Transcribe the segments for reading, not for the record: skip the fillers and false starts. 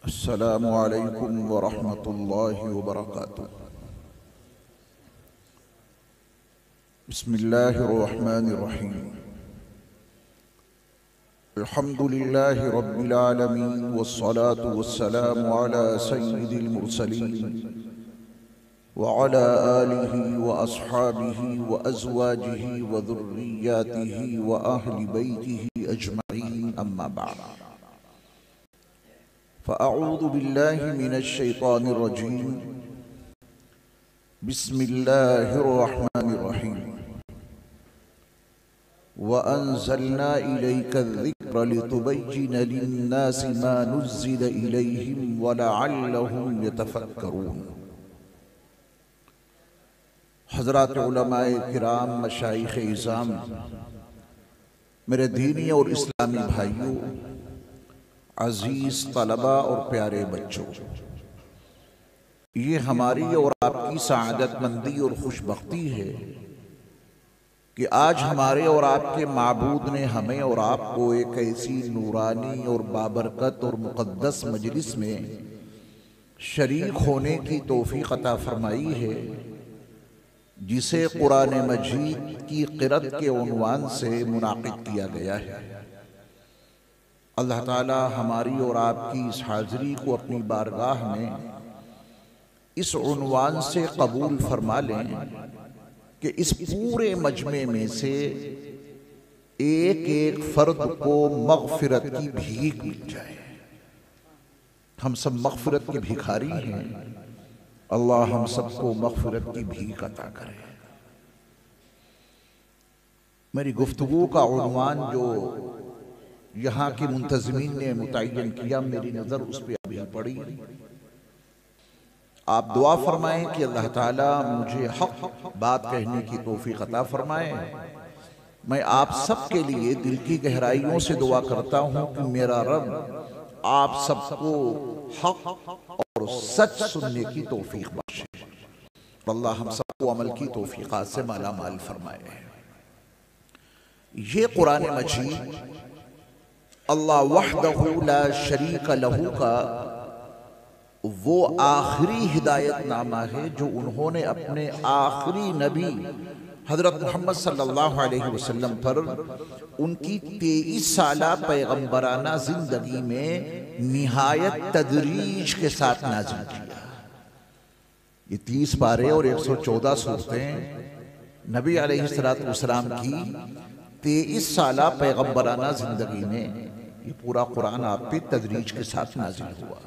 السلام علیکم ورحمۃ اللہ وبرکاتہ۔ بسم اللہ الرحمن الرحیم۔ الحمد للہ رب العالمین والصلاة والسلام علی سید المرسلین وعلی آلہ واصحابہ وازواجہ وذریاتہ واہل بیتہ اجمعین، اما بعد فأعوذ بالله من الشيطان الرجيم بسم الله الرحمن الرحيم وأنزلنا إليك الذكر لتبين للناس ما نزل إليهم ولعلهم يتفكرون۔ حضرات علماء کرام، مشائخ اعظام، میرے دینی اور اسلامی بھائیوں، عزیز طلبہ اور پیارے بچوں، یہ ہماری اور آپ کی سعادت مندی اور خوش بختی ہے کہ آج ہمارے اور آپ کے معبود نے ہمیں اور آپ کو ایک ایسی نورانی اور بابرکت اور مقدس مجلس میں شریک ہونے کی توفیق عطا فرمائی ہے، جسے قرآن مجید کی قرأت کے عنوان سے منعقد کیا گیا ہے۔ اللہ تعالی ہماری اور آپ کی اس حاضری کو اپنی بارگاہ میں اس عنوان سے قبول فرما لیں کہ اس پورے مجمع میں سے ایک ایک فرد کو مغفرت کی بھیک مل جائے۔ ہم سب مغفرت کی بھیکھاری ہیں، اللہ ہم سب کو مغفرت کی بھیک عطا کرے۔ میری گفتگو کا عنوان جو یہاں کے منتظمین نے متعین کیا، میری نظر اس پہ ابھی پڑی۔ آپ دعا فرمائیں کہ اللہ تعالیٰ مجھے حق بات کہنے کی توفیق عطا فرمائے۔ میں آپ سب کے لیے دل کی گہرائیوں سے دعا کرتا ہوں کہ میرا رب آپ سب کو حق اور سچ سننے کی توفیق بخشے، اور اللہ ہم سب کو عمل کی توفیقات سے مالا مال فرمائے۔ یہ قرآن مجید اللہ وحدہ لا شریک لہ کا وہ آخری ہدایت نامہ ہے جو انہوں نے اپنے آخری نبی حضرت محمد صلی اللہ علیہ وسلم پر ان کی 23 سالہ پیغمبرانہ زندگی میں نہایت تدریج کے ساتھ نازل کیا۔ یہ 30 پارے اور 114 سورتیں نبی علیہ السلام کی 23 سالہ پیغمبرانہ زندگی میں یہ پورا قرآن آپ پہ تدریج کے ساتھ نازل ہوا۔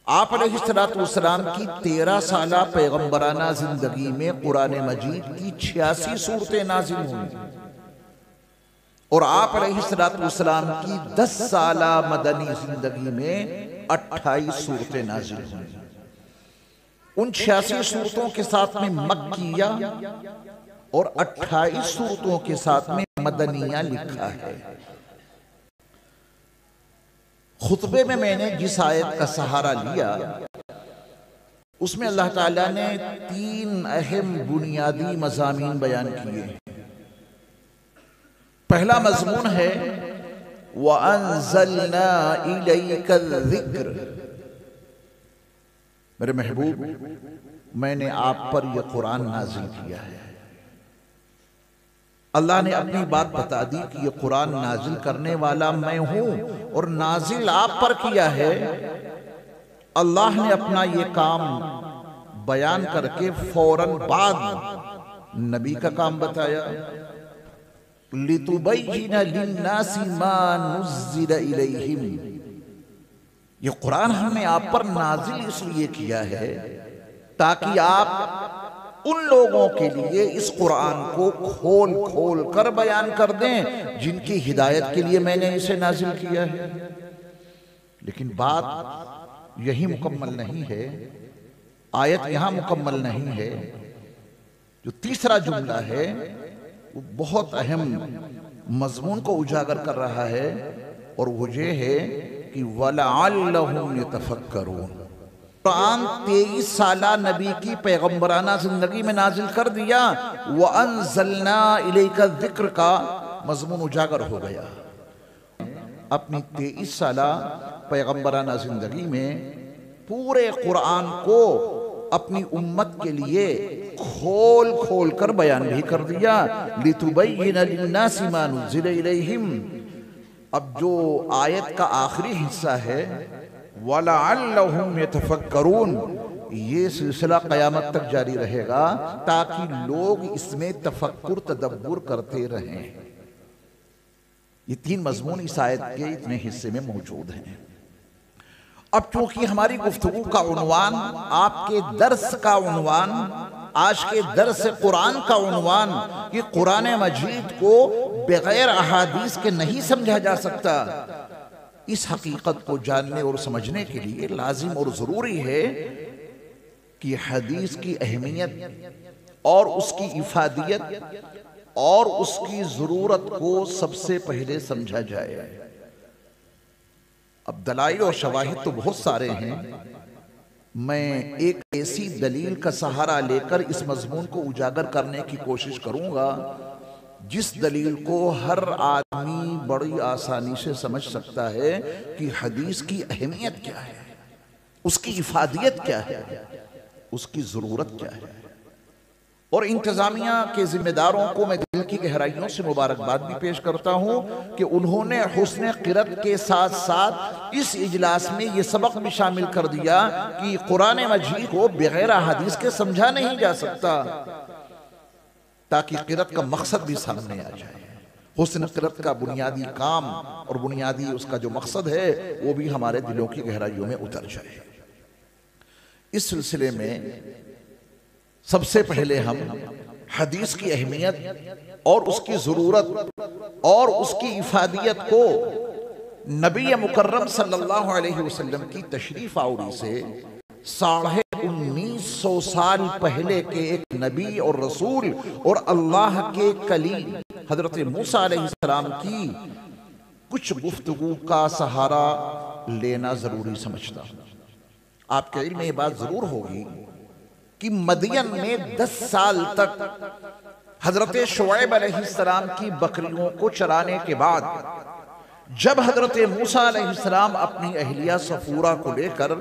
آپ علیہ السلام کی 13 سالہ پیغمبرانہ زندگی میں قرآن مجید کی 86 سورتیں نازل ہوئیں، اور آپ علیہ السلام کی 10 سالہ مدنی زندگی میں 28 سورتیں نازل ہوئیں۔ ان 86 سورتوں کے ساتھ میں مکیہ اور 28 سورتوں کے ساتھ میں مدنیہ لکھا ہے۔ خطبے میں نے جس آیت کا سہارا لیا، اس میں اللہ تعالیٰ نے 3 اہم بنیادی مضامین بیان کیے ہیں۔ پہلا مضمون ہے وَأَنزَلْنَا إِلَيْكَ الذِّكْرَ، میرے محبوب، میں نے آپ پر یہ قرآن نازل کیا ہے۔ اللہ نے اپنی بات بتا دی کہ یہ قرآن نازل کرنے والا میں ہوں، اور نازل آپ پر کیا ہے۔ اللہ نے اپنا یہ کام بیان کر کے فوراً بعد نبی کا کام بتایا۔ لِتُبَيِّنَ لِلنَّاسِ مَا نُزِّلَ إِلَيْهِمْ، یہ قرآن ہم نے آپ پر نازل اس لیے کیا ہے تاکہ آپ ان لوگوں کے لیے اس قرآن کو کھول کھول کر بیان کر دیں جن کی ہدایت کے لیے میں نے اسے نازل کیا ہے۔ لیکن بات یہی مکمل نہیں ہے، آیت یہاں مکمل نہیں ہے۔ جو تیسرا جملہ ہے وہ بہت اہم مضمون کو اجاگر کر رہا ہے، اور وہ یہ ہے کہ وَلَعَلَّهُمْ يَتَفَكَّرُونَ۔ قرآن 23 سالہ نبی کی پیغمبرانہ زندگی میں نازل کر دیا، وَأَنزَلْنَا إِلَيْكَ الذِّكْرَ کا مضمون اجاگر ہو گیا۔ اپنی 23 سالہ پیغمبرانہ زندگی میں پورے قرآن کو اپنی امت کے لیے کھول کھول کر بیان بھی کر دیا لِتُبَيِّنَ لِلنَّاسِ مَا نُزِّلَ إِلَيْهِمْ۔ اب جو آیت کا آخری حصہ ہے وَلَعَلَّهُمْ يَتَفَكَّرُونَ، یہ سلسلہ قیامت تک جاری رہے گا تاکہ لوگ اس میں تفکر تدبر کرتے رہیں۔ یہ تین مضمون اس آیت کے اتنے حصے میں موجود ہیں۔ اب چونکہ ہماری گفتگو کا عنوان، آپ کے درس کا عنوان، آج کے درس قرآن کا عنوان کہ قرآن مجید کو بغیر احادیث کے نہیں سمجھا جا سکتا، اس حقیقت کو جاننے اور سمجھنے کے لیے لازم اور ضروری ہے کہ حدیث کی اہمیت اور اس کی افادیت اور اس کی ضرورت کو سب سے پہلے سمجھا جائے۔ اب دلائل اور شواہد تو بہت سارے ہیں، میں ایک ایسی دلیل کا سہارا لے کر اس مضمون کو اجاگر کرنے کی کوشش کروں گا جس دلیل کو ہر آدمی بڑی آسانی سے سمجھ سکتا ہے کہ حدیث کی اہمیت کیا ہے، اس کی افادیت کیا ہے، اس کی ضرورت کیا ہے۔ اور انتظامیہ کے ذمہ داروں کو میں دل کی گہرائیوں سے مبارکباد بھی پیش کرتا ہوں کہ انہوں نے حسن قرأت کے ساتھ ساتھ اس اجلاس میں یہ سبق بھی شامل کر دیا کہ قرآن مجید کو بغیر احادیث کے سمجھا نہیں جا سکتا، تاکہ قرأت کا مقصد بھی سامنے آ جائے۔ حسن قرأت کا بنیادی کام اور بنیادی اس کا جو مقصد ہے وہ بھی ہمارے دلوں کی گہرائیوں میں اتر جائے۔ اس سلسلے میں سب سے پہلے ہم حدیث کی اہمیت اور اس کی ضرورت اور اس کی افادیت کو نبی مکرم صلی اللہ علیہ وسلم کی تشریف آوری سے 1950 سال پہلے کے ایک نبی اور رسول اور اللہ کے کلیم حضرت موسیٰ علیہ السلام کی کچھ گفتگو کا سہارا لینا ضروری سمجھتا ہوں۔ آپ کے علم میں یہ بات ضرور ہوگی کہ مدین میں 10 سال تک حضرت شعیب علیہ السلام کی بکریوں کو چرانے کے بعد جب حضرت موسیٰ علیہ السلام اپنی اہلیہ صفورہ کو لے کر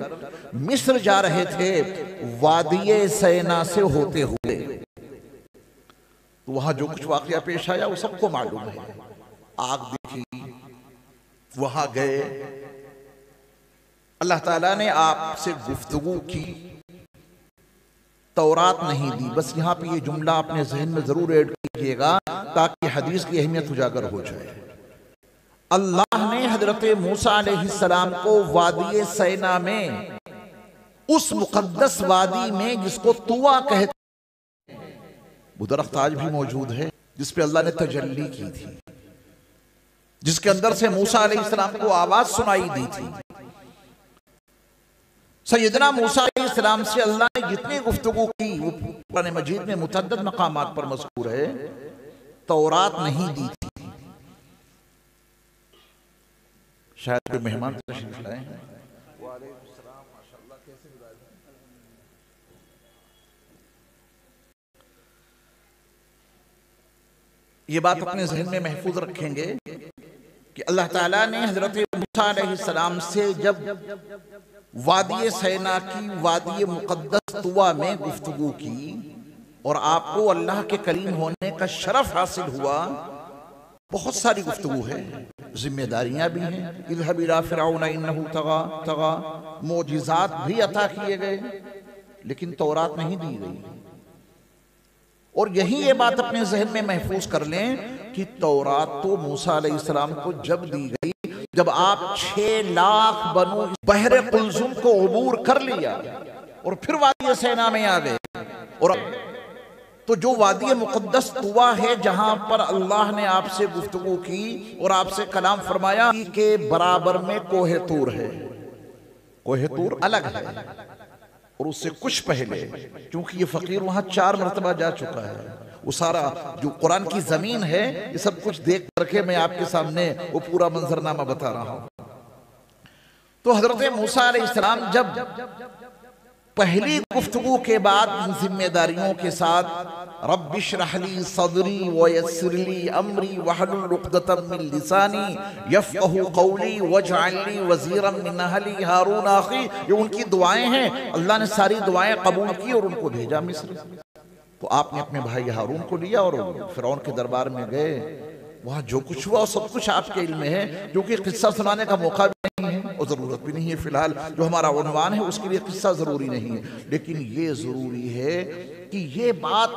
مصر جا رہے تھے وادی سینا سے ہوتے ہوئے، تو وہاں جو کچھ واقعہ پیش آیا وہ سب کو معلوم ہے۔ آگ دیکھی، وہاں گئے، اللہ تعالیٰ نے آپ سے گفتگو کی، تورات نہیں دی۔ بس یہاں پہ یہ جملہ اپنے ذہن میں ضرور ایڈ کیجئے گا تاکہ حدیث کی اہمیت اجاگر ہو جائے۔ اللہ نے حضرت موسیٰ علیہ السلام کو وادی سینا میں، اس مقدس وادی میں جس کو طویٰ کہتے ہیں، وہ درخت آج بھی موجود ہے جس پہ اللہ نے تجلی کی تھی، جس کے اندر سے موسیٰ علیہ السلام کو آواز سنائی دی تھی۔ سیدنا موسیٰ علیہ السلام سے اللہ نے جتنی گفتگو کی وہ قرآن مجید میں متعدد مقامات پر مذکور ہے، تورات نہیں دی تھی۔ شاید کوئی مہمان تشریف لائے ہیں۔ وعلیکم السلام، ماشاءاللہ، کیسے مزاج ہیں؟ یہ بات اپنے ذہن میں محفوظ رکھیں گے کہ اللہ تعالیٰ نے حضرت موسیٰ علیہ السلام سے جب وادی سینا کی وادی مقدس طویٰ میں گفتگو کی اور آپ کو اللہ کے کلیم ہونے کا شرف حاصل ہوا، بہت ساری گفتگو ہے، ذمہ داریاں بھی ہیں، اذهب الى فرعون انه طغى، معجزات بھی عطا کیے گئے لیکن تورات نہیں دی گئی۔ اور یہی یہ بات اپنے ذہن میں محفوظ کر لیں کہ تورات تو موسیٰ علیہ السلام کو جب دی گئی جب آپ 6 لاکھ بنو بحر قلزم کو عبور کر لیا اور پھر وادی سینا میں آ گئے، اور تو جو وادی مقدس طویٰ ہے جہاں پر اللہ نے آپ سے گفتگو کی اور آپ سے کلام فرمایا کہ برابر میں کوہ طور ہے۔ کوہ طور الگ ہے اور اس سے کچھ پہلے، چونکہ یہ فقیر وہاں 4 مرتبہ جا چکا ہے، وہ سارا جو قرآن کی زمین ہے یہ سب کچھ دیکھ کر کے میں آپ کے سامنے وہ پورا منظرنامہ بتا رہا ہوں۔ تو حضرت موسیٰ علیہ السلام جب پہلی گفتگو کے بعد ان ذمہ داریوں کے ساتھ رب اشرح لی صدری ویسر لی امری واحلل عقدۃ من لسانی یفقہوا قولی واجعل لی وزیرا من اہلی ہارون اخی، یہ ان کی دعائیں ہیں۔ اللہ نے ساری دعائیں قبول کی اور ان کو بھیجا مصر۔ تو آپ نے اپنے بھائی ہارون کو لیا اور فرعون کے دربار میں گئے، وہاں جو کچھ ہوا سب کچھ آپ کے علم میں ہے، جو کہ قصہ سنانے کا موقع بھی نہیں ہے اور ضرورت بھی نہیں ہے، فی الحال جو ہمارا عنوان ہے اس کے لیے قصہ ضروری نہیں ہے، لیکن یہ ضروری ہے کہ یہ بات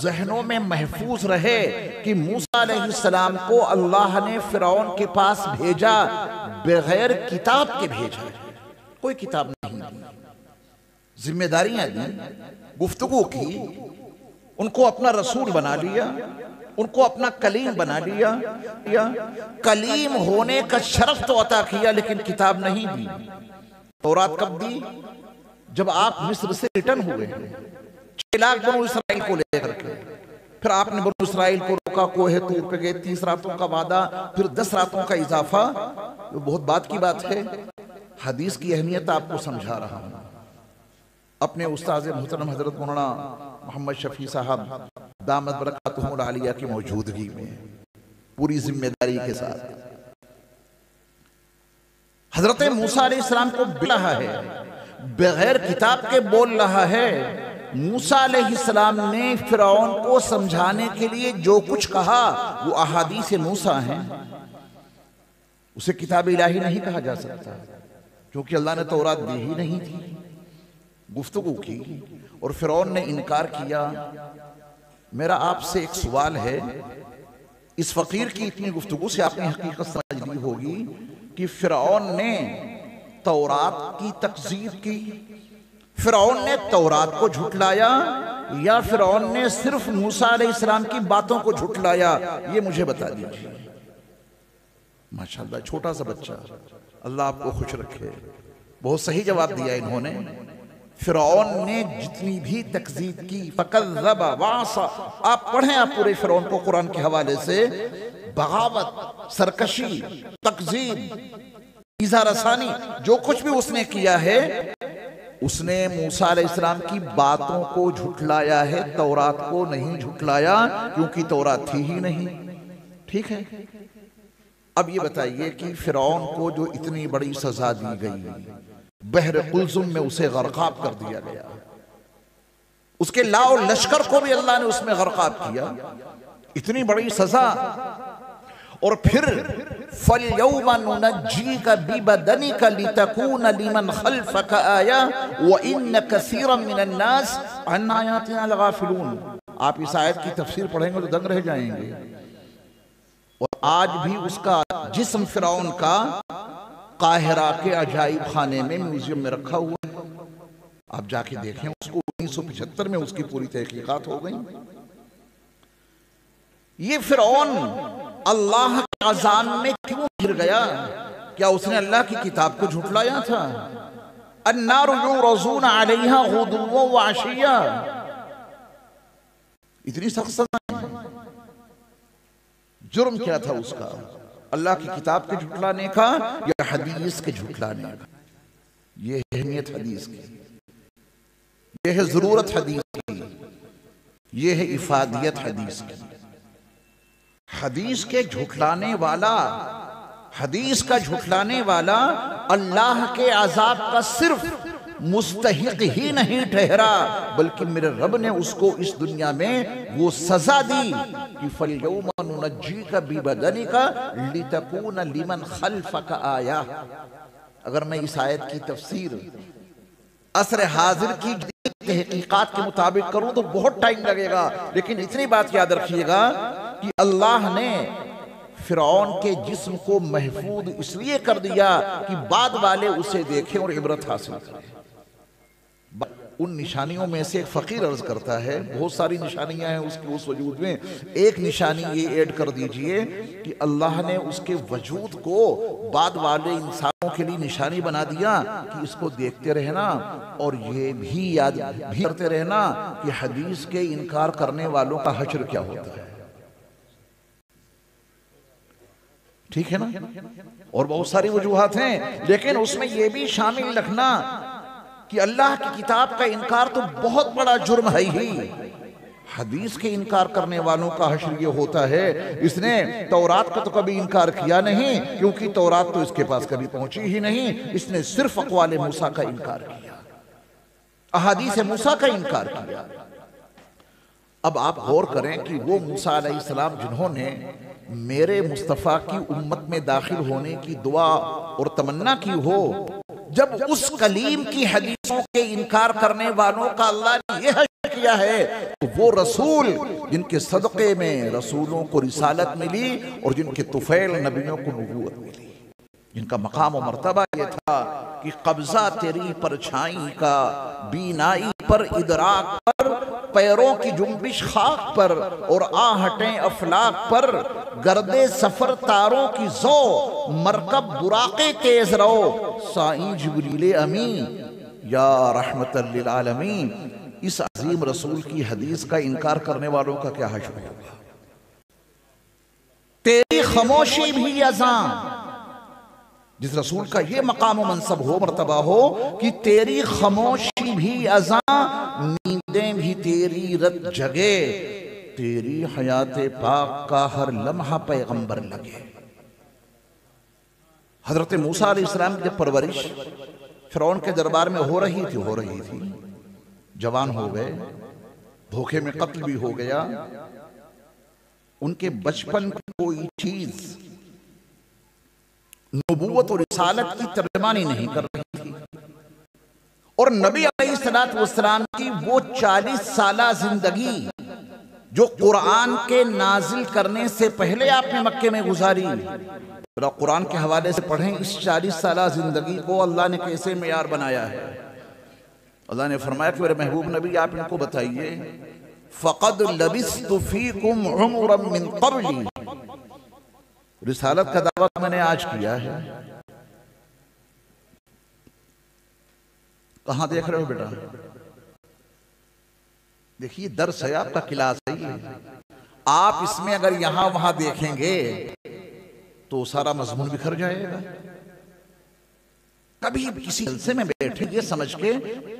ذہنوں میں محفوظ رہے کہ موسیٰ علیہ السلام کو اللہ نے فرعون کے پاس بھیجا بغیر کتاب کے بھیجا، کوئی کتاب نہیں دی، ذمہ داریاں دیں، گفتگو کی، ان کو اپنا رسول بنا لیا، ان کو اپنا کلیم بنا لیا، کلیم ہونے کا شرف تو عطا کیا لیکن کتاب نہیں دی۔ تورات کب دی؟ جب آپ مصر سے ریٹرن ہوئے 6 لاکھ بنو اسرائیل کو لے کر کے، پھر آپ نے بنو اسرائیل کو روکا، کوہ طور پہ گئے، 30 راتوں کا وعدہ، پھر 10 راتوں کا اضافہ، یہ بہت بات کی بات ہے۔ حدیث کی اہمیت آپ کو سمجھا رہا ہوں، اپنے استاذ محترم حضرت مولانا محمد شفیع صاحب دامت برکاتہم العالیہ کی موجودگی میں پوری ذمہ داری کے ساتھ حضرت موسیٰ علیہ السلام کو بول رہا ہے، بغیر کتاب کے بول رہا ہے۔ موسیٰ علیہ السلام نے فرعون کو سمجھانے کے لیے جو کچھ کہا وہ احادیث موسیٰ ہیں، اسے کتاب الہی نہیں کہا جا سکتا کیونکہ اللہ نے تورات دی ہی نہیں تھی۔ گفتگو کی اور فرعون نے انکار کیا۔ میرا آپ سے ایک سوال ہے، اس فقیر کی اتنی گفتگو سے آپ نے حقیقت سمجھ لی ہوگی کہ فرعون نے تورات کی تکذیب کی، فرعون نے تورات کو جھٹلایا یا فرعون نے صرف موسیٰ علیہ السلام کی باتوں کو جھٹلایا؟ یہ مجھے بتا دیجیے۔ ماشاءاللہ چھوٹا سا بچہ، اللہ آپ کو خوش رکھے، بہت صحیح جواب دیا انہوں نے۔ فرعون نے جتنی بھی تکذیب کی، فَكَذَّبَ وَعَصَى، آپ پڑھیں آپ پورے فرعون کو قرآن کے حوالے سے، بغاوت، سرکشی، تکذیب، ایذا رسانی، جو کچھ بھی اس نے کیا ہے، اس نے موسیٰ علیہ السلام کی باتوں کو جھٹلایا ہے، تورات کو نہیں جھٹلایا کیونکہ تورات تھی ہی نہیں۔ ٹھیک ہے، اب یہ بتائیے کہ فرعون کو جو اتنی بڑی سزا دی گئی، بحر قلزم میں اسے غرقاب کر دیا گیا، اس کے لاؤ لشکر کو بھی اللہ نے اس میں غرقاب کیا، اتنی بڑی سزا، اور پھر فَالْيَوْمَ نُنَجِّيكَ بِبَدَنِكَ لِتَكُونَ لِمَنْ خَلْفَكَ آيَةً وَإِنَّ كَثِيرًا مِنَ النَّاسِ عَنْ آيَاتِنَا لَغَافِلُونَ۔ آپ اس آیت کی تفسیر پڑھیں گے تو دنگ رہ جائیں گے۔ اور آج بھی اس کا جسم فرعون کا قاہرہ کے عجائب خانے میں میوزیم میں رکھا ہوا ہے، آپ جا کے دیکھیں اس کو۔ 1975 میں اس کی پوری تحقیقات ہو گئیں۔ یہ فرعون اللہ کے عذاب میں کیوں گر گیا؟ کیا اس نے اللہ کی کتاب کو جھٹلایا تھا؟ النار یعرضون علیہا غدوا وعشیا، اتنی سخت سزا۔ جرم کیا تھا اس کا؟ اللہ کی کتاب کے جھٹلانے کا یا حدیث کے جھٹلانے کا؟ یہ ہے اہمیت حدیث کی، یہ ہے ضرورت حدیث کی، یہ ہے افادیت حدیث کی۔ حدیث کے جھٹلانے والا، حدیث کا جھٹلانے والا اللہ کے عذاب کا صرف مستحق ہی نہیں ٹھہرا بلکہ میرے رب نے اس کو اس دنیا میں وہ سزا دی کہ فَالْيَوْمَ نُنَجِّيكَ بِبَدَنِكَ لِتَكُونَ لِمَنْ خَلْفَكَ آیَةً۔ اگر میں اس آیت کی تفسیر عصر حاضر کی تحقیقات کے مطابق کروں تو بہت ٹائم لگے گا، لیکن اتنی بات یاد رکھیے گا کہ اللہ نے فرعون کے جسم کو محفوظ اس لیے کر دیا کہ بعد والے اسے دیکھیں اور عبرت حاصل کریں۔ ان نشانیوں میں سے ایک فقیر عرض کرتا ہے، بہت ساری نشانیاں ہیں اس کے اس وجود میں، ایک نشانی یہ ایڈ کر دیجئے کہ اللہ نے اس کے وجود کو بعد والے انسانوں کے لیے نشانی بنا دیا کہ اس کو دیکھتے رہنا اور یہ بھی یاد بھی کرتے رہنا کہ حدیث کے انکار کرنے والوں کا حشر کیا ہوتا ہے۔ ٹھیک ہے نا؟ اور بہت ساری وجوہات ہیں، لیکن اس میں یہ بھی شامل رکھنا کہ اللہ کی کتاب کا انکار تو بہت بڑا جرم ہے ہی، حدیث کے انکار کرنے والوں کا حشر یہ ہوتا ہے اس نے تورات کا تو کبھی انکار کیا نہیں، کیونکہ تورات تو اس کے پاس کبھی پہنچی ہی نہیں، اس نے صرف اقوال موسیٰ کا انکار کیا، احادیث موسیٰ کا انکار کیا۔ اب آپ غور کریں کہ وہ موسیٰ علیہ السلام جنہوں نے میرے مصطفیٰ کی امت میں داخل ہونے کی دعا اور تمنا کی ہو، جب اس کلیم کی حدیثوں کے انکار کرنے والوں کا اللہ نے یہ حشر کیا ہے، تو وہ رسول جن کے صدقے میں رسولوں کو رسالت ملی اور جن کے طفیل نبیوں کو نبوت ملی، جن کا مقام و مرتبہ یہ تھا کہ قبضہ تیری پرچھائی کا، بینائی پر ادراک پر، پیروں کی جنبش خاک پر اور آہٹیں افلاک پر، گردے سفر تاروں کی زو، مرکب براقے تیز رو، سائیں جبریل امین یا رحمت للعالمین۔ اس عظیم رسول کی حدیث کا انکار کرنے والوں کا کیا حشر ہوگا؟ تیری خاموشی بھی اذاں، جس رسول کا یہ مقام و منصب ہو، مرتبہ ہو کہ تیری خاموشی بھی اذاں، نیندیں بھی تیری رت جگے، تیری حیات پاک کا ہر لمحہ پیغمبر لگے۔ حضرت موسیٰ علیہ السلام کی جب پرورش فرعون کے دربار میں ہو رہی تھی، جوان ہو گئے، دھوکے میں قتل بھی ہو گیا، ان کے بچپن کی کوئی چیز نبوت اور رسالت کی ترجمانی نہیں کر رہی تھی، اور نبی علیہ السلام کی وہ 40 سالہ زندگی جو قرآن کے نازل کرنے سے پہلے آپ نے مکے میں گزاری، قرآن کے حوالے سے پڑھیں اس 40 سالہ زندگی کو اللہ نے کیسے معیار بنایا ہے۔ اللہ نے فرمایا کہ میرے محبوب نبی آپ ان کو بتائیے، فَقَدْ لَبِثْتُ فِيكُمْ عُمُرًا مِّن قَبْلِ، رسالت کا دعویٰ میں نے آج کیا ہے۔ کہاں دیکھ رہے ہو بیٹا؟ دیکھیے درس ہے، آپ کا کلاس ہے یہ، آپ اس میں اگر یہاں وہاں دیکھیں گے تو سارا مضمون بکھر جائے گا۔ کبھی کسی جلسے میں بیٹھے یہ سمجھ کے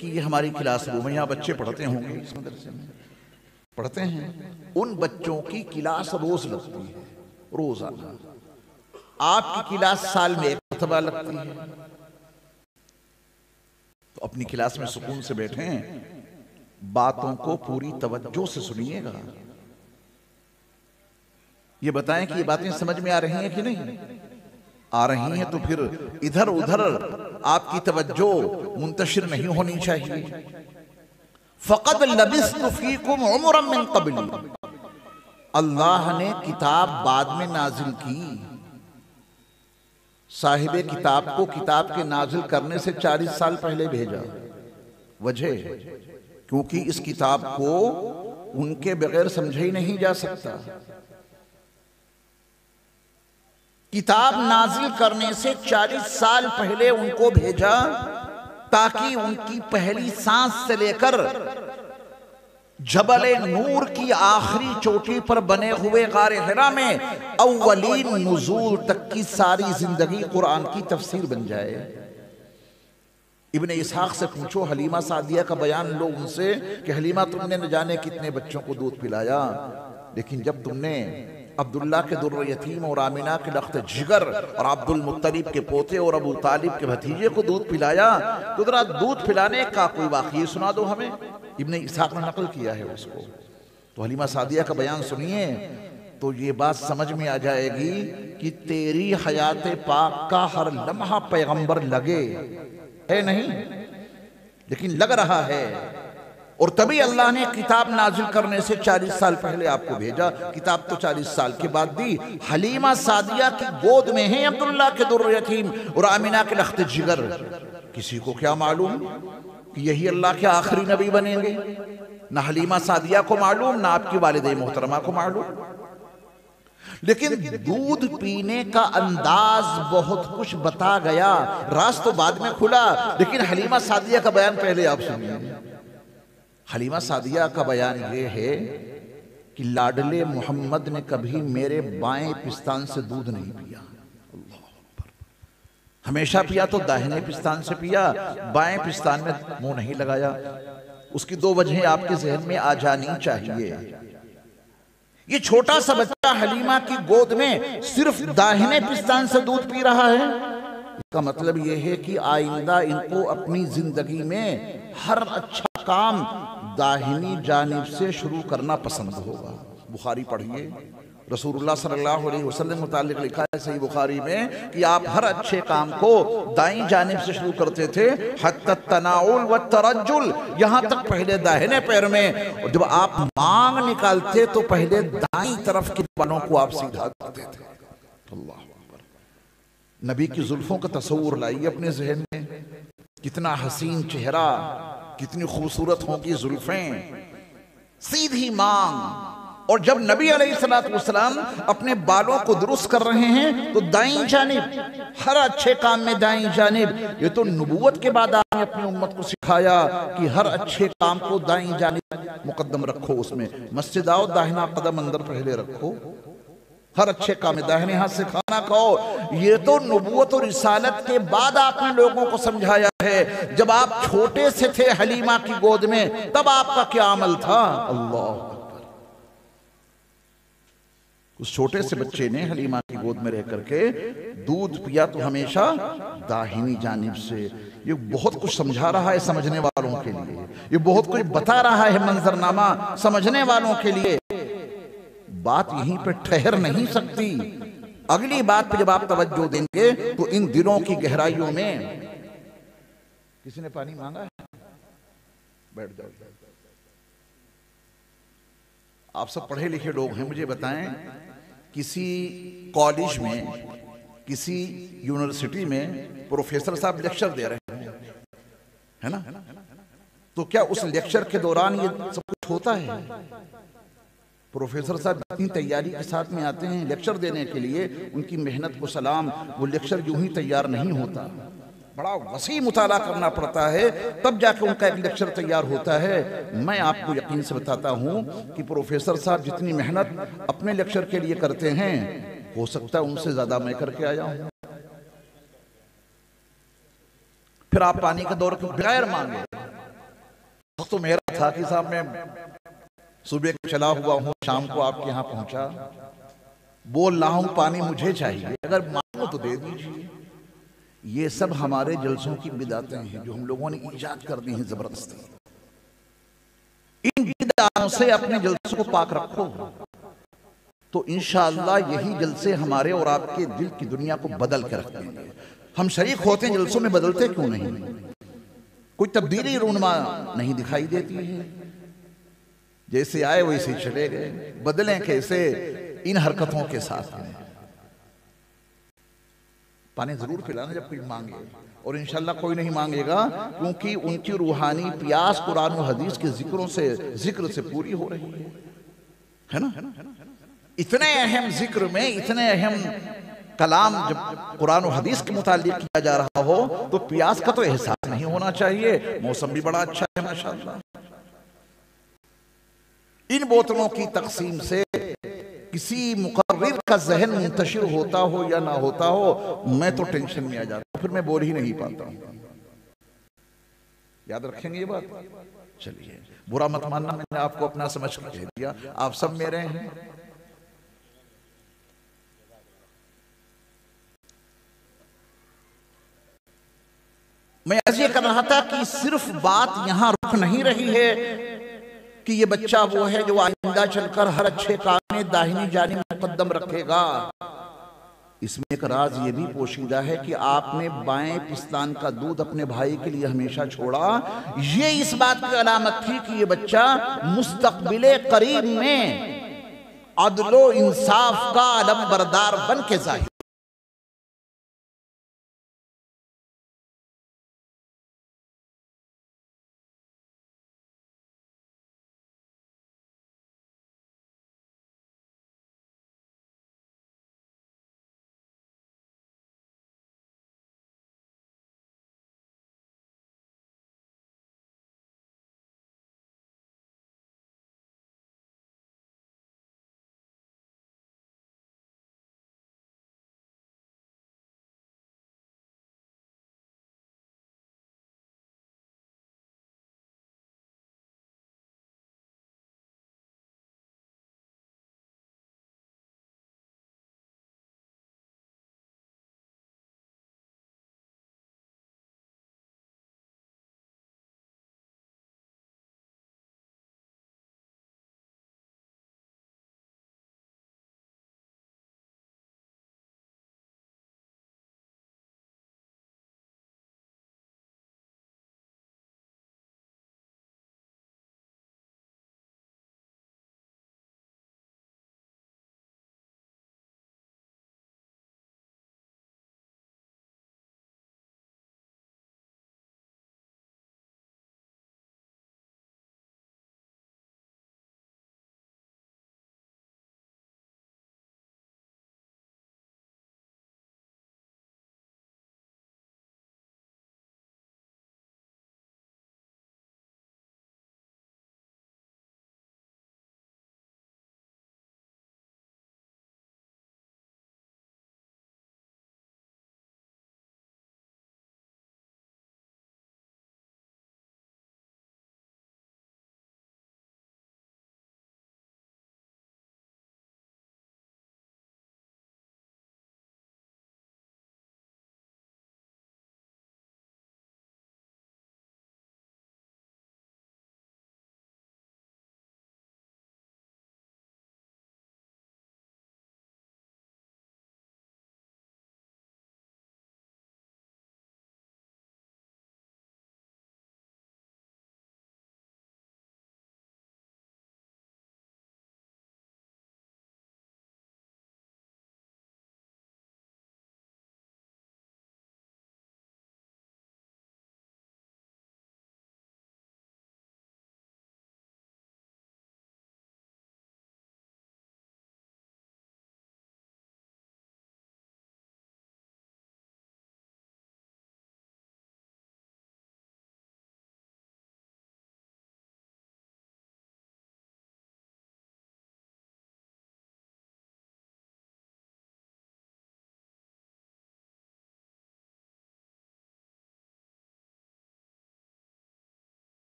کہ یہ ہماری کلاس روم ہے، یہاں بچے پڑھتے ہوں گے، اس مدرسے میں پڑھتے ہیں، ان بچوں کی کلاس روز لگتی ہے، روزانہ۔ آپ کی کلاس سال میں ایک مرتبہ لگتی ہے، تو اپنی کلاس میں سکون سے بیٹھیں، باتوں کو پوری توجہ سے سنیے گا، یہ بتائیں کہ یہ باتیں سمجھ میں آ رہی ہیں کہ نہیں آ رہی ہیں، تو پھر ادھر ادھر آپ کی توجہ منتشر نہیں ہونی چاہیے۔ فَقَدْ لَبِثْتُ فِيكُمْ عُمُرًا مِّن قَبْلِ، اللہ نے کتاب بعد میں نازل کی، صاحب کتاب کو کتاب کے نازل کرنے سے 40 سال پہلے بھیجا۔ وجہ کیونکہ اس کتاب کو ان کے بغیر سمجھا ہی نہیں جا سکتا، کتاب نازل کرنے سے 40 سال پہلے ان کو بھیجا تاکہ ان کی پہلی سانس سے لے کر جبل نور کی آخری چوٹی پر بنے ہوئے غار حرا میں اولین نزول تک کی ساری زندگی قرآن کی تفسیر بن جائے۔ ابن اسحاق سے پوچھو، حلیمہ سعدیہ کا بیان لو ان سے کہ حلیمہ تم نے نہ جانے کتنے بچوں کو دودھ پلایا، لیکن جب تم نے عبداللہ کے در یتیم اور آمنہ کے لخت جگر اور عبد المطلب کے پوتے اور ابو طالب کے بھتیجے کو دودھ پلایا، تو ذرا دودھ پلانے کا کوئی واقعی سنا دو ہمیں۔ ابن اسحاق نے نقل کیا ہے اس کو، تو حلیمہ سعدیہ کا بیان سنیے تو یہ بات سمجھ میں آ جائے گی کہ تیری حیات پاک کا ہر لمحہ پیغمبر لگے ہے نہیں، لیکن لگ رہا ہے، اور تبھی اللہ نے کتاب نازل کرنے سے 40 سال پہلے آپ کو بھیجا۔ کتاب تو 40 سال کے بعد دی، حلیمہ سعدیہ کی گود میں ہیں عبداللہ کے در یتیم اور آمنہ کے لخت جگر۔ کسی کو کیا معلوم کہ یہی اللہ کے آخری نبی بنیں گے؟ نہ حلیمہ سعدیہ کو معلوم، نہ آپ کی والدہ محترمہ کو معلوم، لیکن دودھ پینے کا انداز بہت کچھ بتا گیا۔ راز تو بعد میں کھلا، لیکن حلیمہ سعدیہ کا بیان پہلے آپ سنیے۔ حلیمہ سعدیہ کا بیان یہ ہے کہ لاڈلے محمد نے کبھی میرے بائیں پستان سے دودھ نہیں پیا۔ اللہ اکبر۔ ہمیشہ پیا تو داہنے پستان سے پیا، بائیں پستان میں منہ نہیں لگایا۔ اس کی دو وجہیں آپ کے ذہن میں آ جانی چاہیے۔ یہ چھوٹا سا بچہ حلیمہ کی گود میں صرف داہنے پستان سے دودھ پی رہا ہے، اس کا مطلب یہ ہے کہ آئندہ ان کو اپنی زندگی میں ہر اچھا کام داہنی جانب سے شروع کرنا پسند ہوگا۔ بخاری پڑھیے، رسول اللہ صلی اللہ علیہ وسلم متعلق لکھا ہے صحیح بخاری میں کہ آپ ہر اچھے کام کو دائیں جانب سے شروع کرتے تھے، حتی التناول والترجل، یہاں تک پہلے داہنے پیر میں، اور جب آپ مانگ نکالتے تو پہلے دائیں طرف کے بالوں کو آپ سیدھا کرتے تھے۔ اللہ اکبر۔ نبی کی زلفوں کا تصور لائیے اپنے ذہن میں، کتنا حسین چہرہ، کتنی خوبصورت ہوں گی زلفیں، سیدھی مانگ۔ اور جب نبی علیہ السلام اپنے بالوں کو درست کر رہے ہیں تو دائیں جانب، ہر اچھے کام میں دائیں جانب۔ یہ تو نبوت کے بعد آپ نے اپنی امت کو سکھایا کہ ہر اچھے کام کو دائیں جانب مقدم رکھو، اس میں مسجد آؤ داہنا قدم اندر پہلے رکھو، ہر اچھے کام میں داہنے ہاتھ سے کھانا کھاؤ۔ یہ تو نبوت اور رسالت کے بعد آپ نے لوگوں کو سمجھایا ہے۔ جب آپ چھوٹے سے تھے حلیمہ کی گود میں تب آپ کا کیا عمل تھا؟ اللہ، اس چھوٹے سے بچے نے حلیمہ کی گود میں رہ کر کے دودھ پیا تو ہمیشہ داہنی جانب سے۔ یہ بہت کچھ سمجھا رہا ہے سمجھنے والوں کے لیے، یہ بہت کچھ بتا رہا ہے منظرنامہ سمجھنے والوں کے لیے۔ بات یہیں پہ ٹھہر نہیں سکتی، اگلی بات پہ جب آپ توجہ دیں گے تو ان دلوں کی گہرائیوں میں۔ کسی نے پانی مانگا ہے؟ بیٹھ جاؤ۔ آپ سب پڑھے لکھے لوگ ہیں، مجھے بتائیں کسی کالج میں، کسی یونیورسٹی میں پروفیسر صاحب لیکچر دے رہے ہیں، ہے نا؟ تو کیا اس لیکچر کے دوران یہ سب کچھ ہوتا ہے؟ پروفیسر صاحب اتنی تیاری کے ساتھ میں آتے ہیں لیکچر دینے کے لیے، ان کی محنت کو سلام، وہ لیکچر یوں ہی تیار نہیں ہوتا، بڑا وسیع مطالعہ کرنا پڑتا ہے تب جا کے ان کا ایک لیکچر تیار ہوتا ہے۔ میں آپ کو یقین سے بتاتا ہوں کہ پروفیسر صاحب جتنی محنت اپنے لیکچر کے لیے کرتے ہیں، ہو سکتا ہے ان سے زیادہ میں کر کے آیا ہوں۔ پھر آپ پانی کا دور بغیر مانگے، وقت تو میرا تھا کہ صاحب میں صبح کا چلا ہوا ہوں، شام کو آپ کے ہاں پہنچا، بول رہا ہوں پانی مجھے چاہیے، اگر مانگو تو دے دیجیے۔ یہ سب ہمارے جلسوں کی بدعتیں ہیں جو ہم لوگوں نے ایجاد کر دی ہیں زبردستی۔ ان بدعتوں سے اپنے جلسوں کو پاک رکھو تو انشاءاللہ یہی جلسے ہمارے اور آپ کے دل کی دنیا کو بدل کے رکھ دیں گے۔ ہم شریک ہوتے ہیں جلسوں میں، بدلتے کیوں نہیں؟ کوئی تبدیلی رونما نہیں دکھائی دیتی ہے، جیسے آئے ویسے چلے گئے، بدلیں کیسے ان حرکتوں کے ساتھ میں۔ پانی ضرور پلانا جب کوئی مانگے، اور انشاءاللہ کوئی نہیں مانگے گا کیونکہ ان کی روحانی پیاس قرآن و حدیث کے ذکر سے پوری ہو رہی ہے نا؟ اتنے اہم ذکر میں، اتنے اہم کلام جب قرآن و حدیث کے متعلق کیا جا رہا ہو تو پیاس کا تو احساس نہیں ہونا چاہیے۔ موسم بھی بڑا اچھا ہے ماشاءاللہ۔ ان بوتلوں کی تقسیم سے کسی مقرر کا ذہن منتشر ہوتا ہو یا نہ ہوتا ہو، میں تو ٹینشن میں آ جاتا ہوں، پھر میں بول ہی نہیں پاتا ہوں۔ یاد رکھیں گے یہ بات؟ چلیے، برا مت ماننا، میں نے آپ کو اپنا سمجھ کے کہہ دیا، آپ سب میرے ہیں۔ میں ایسے یہ کر رہا تھا کہ صرف بات یہاں رک نہیں رہی ہے کہ یہ بچہ وہ ہے جو آئندہ چل کر ہر اچھے کام میں داہنی جانب مقدم رکھے گا۔ اس میں ایک راز یہ بھی پوشیدہ ہے کہ آپ نے بائیں پستان کا دودھ اپنے بھائی کے لیے ہمیشہ چھوڑا، یہ اس بات کی علامت تھی کہ یہ بچہ مستقبل قریب میں عدل و انصاف کا علم بردار بن کے ظاہر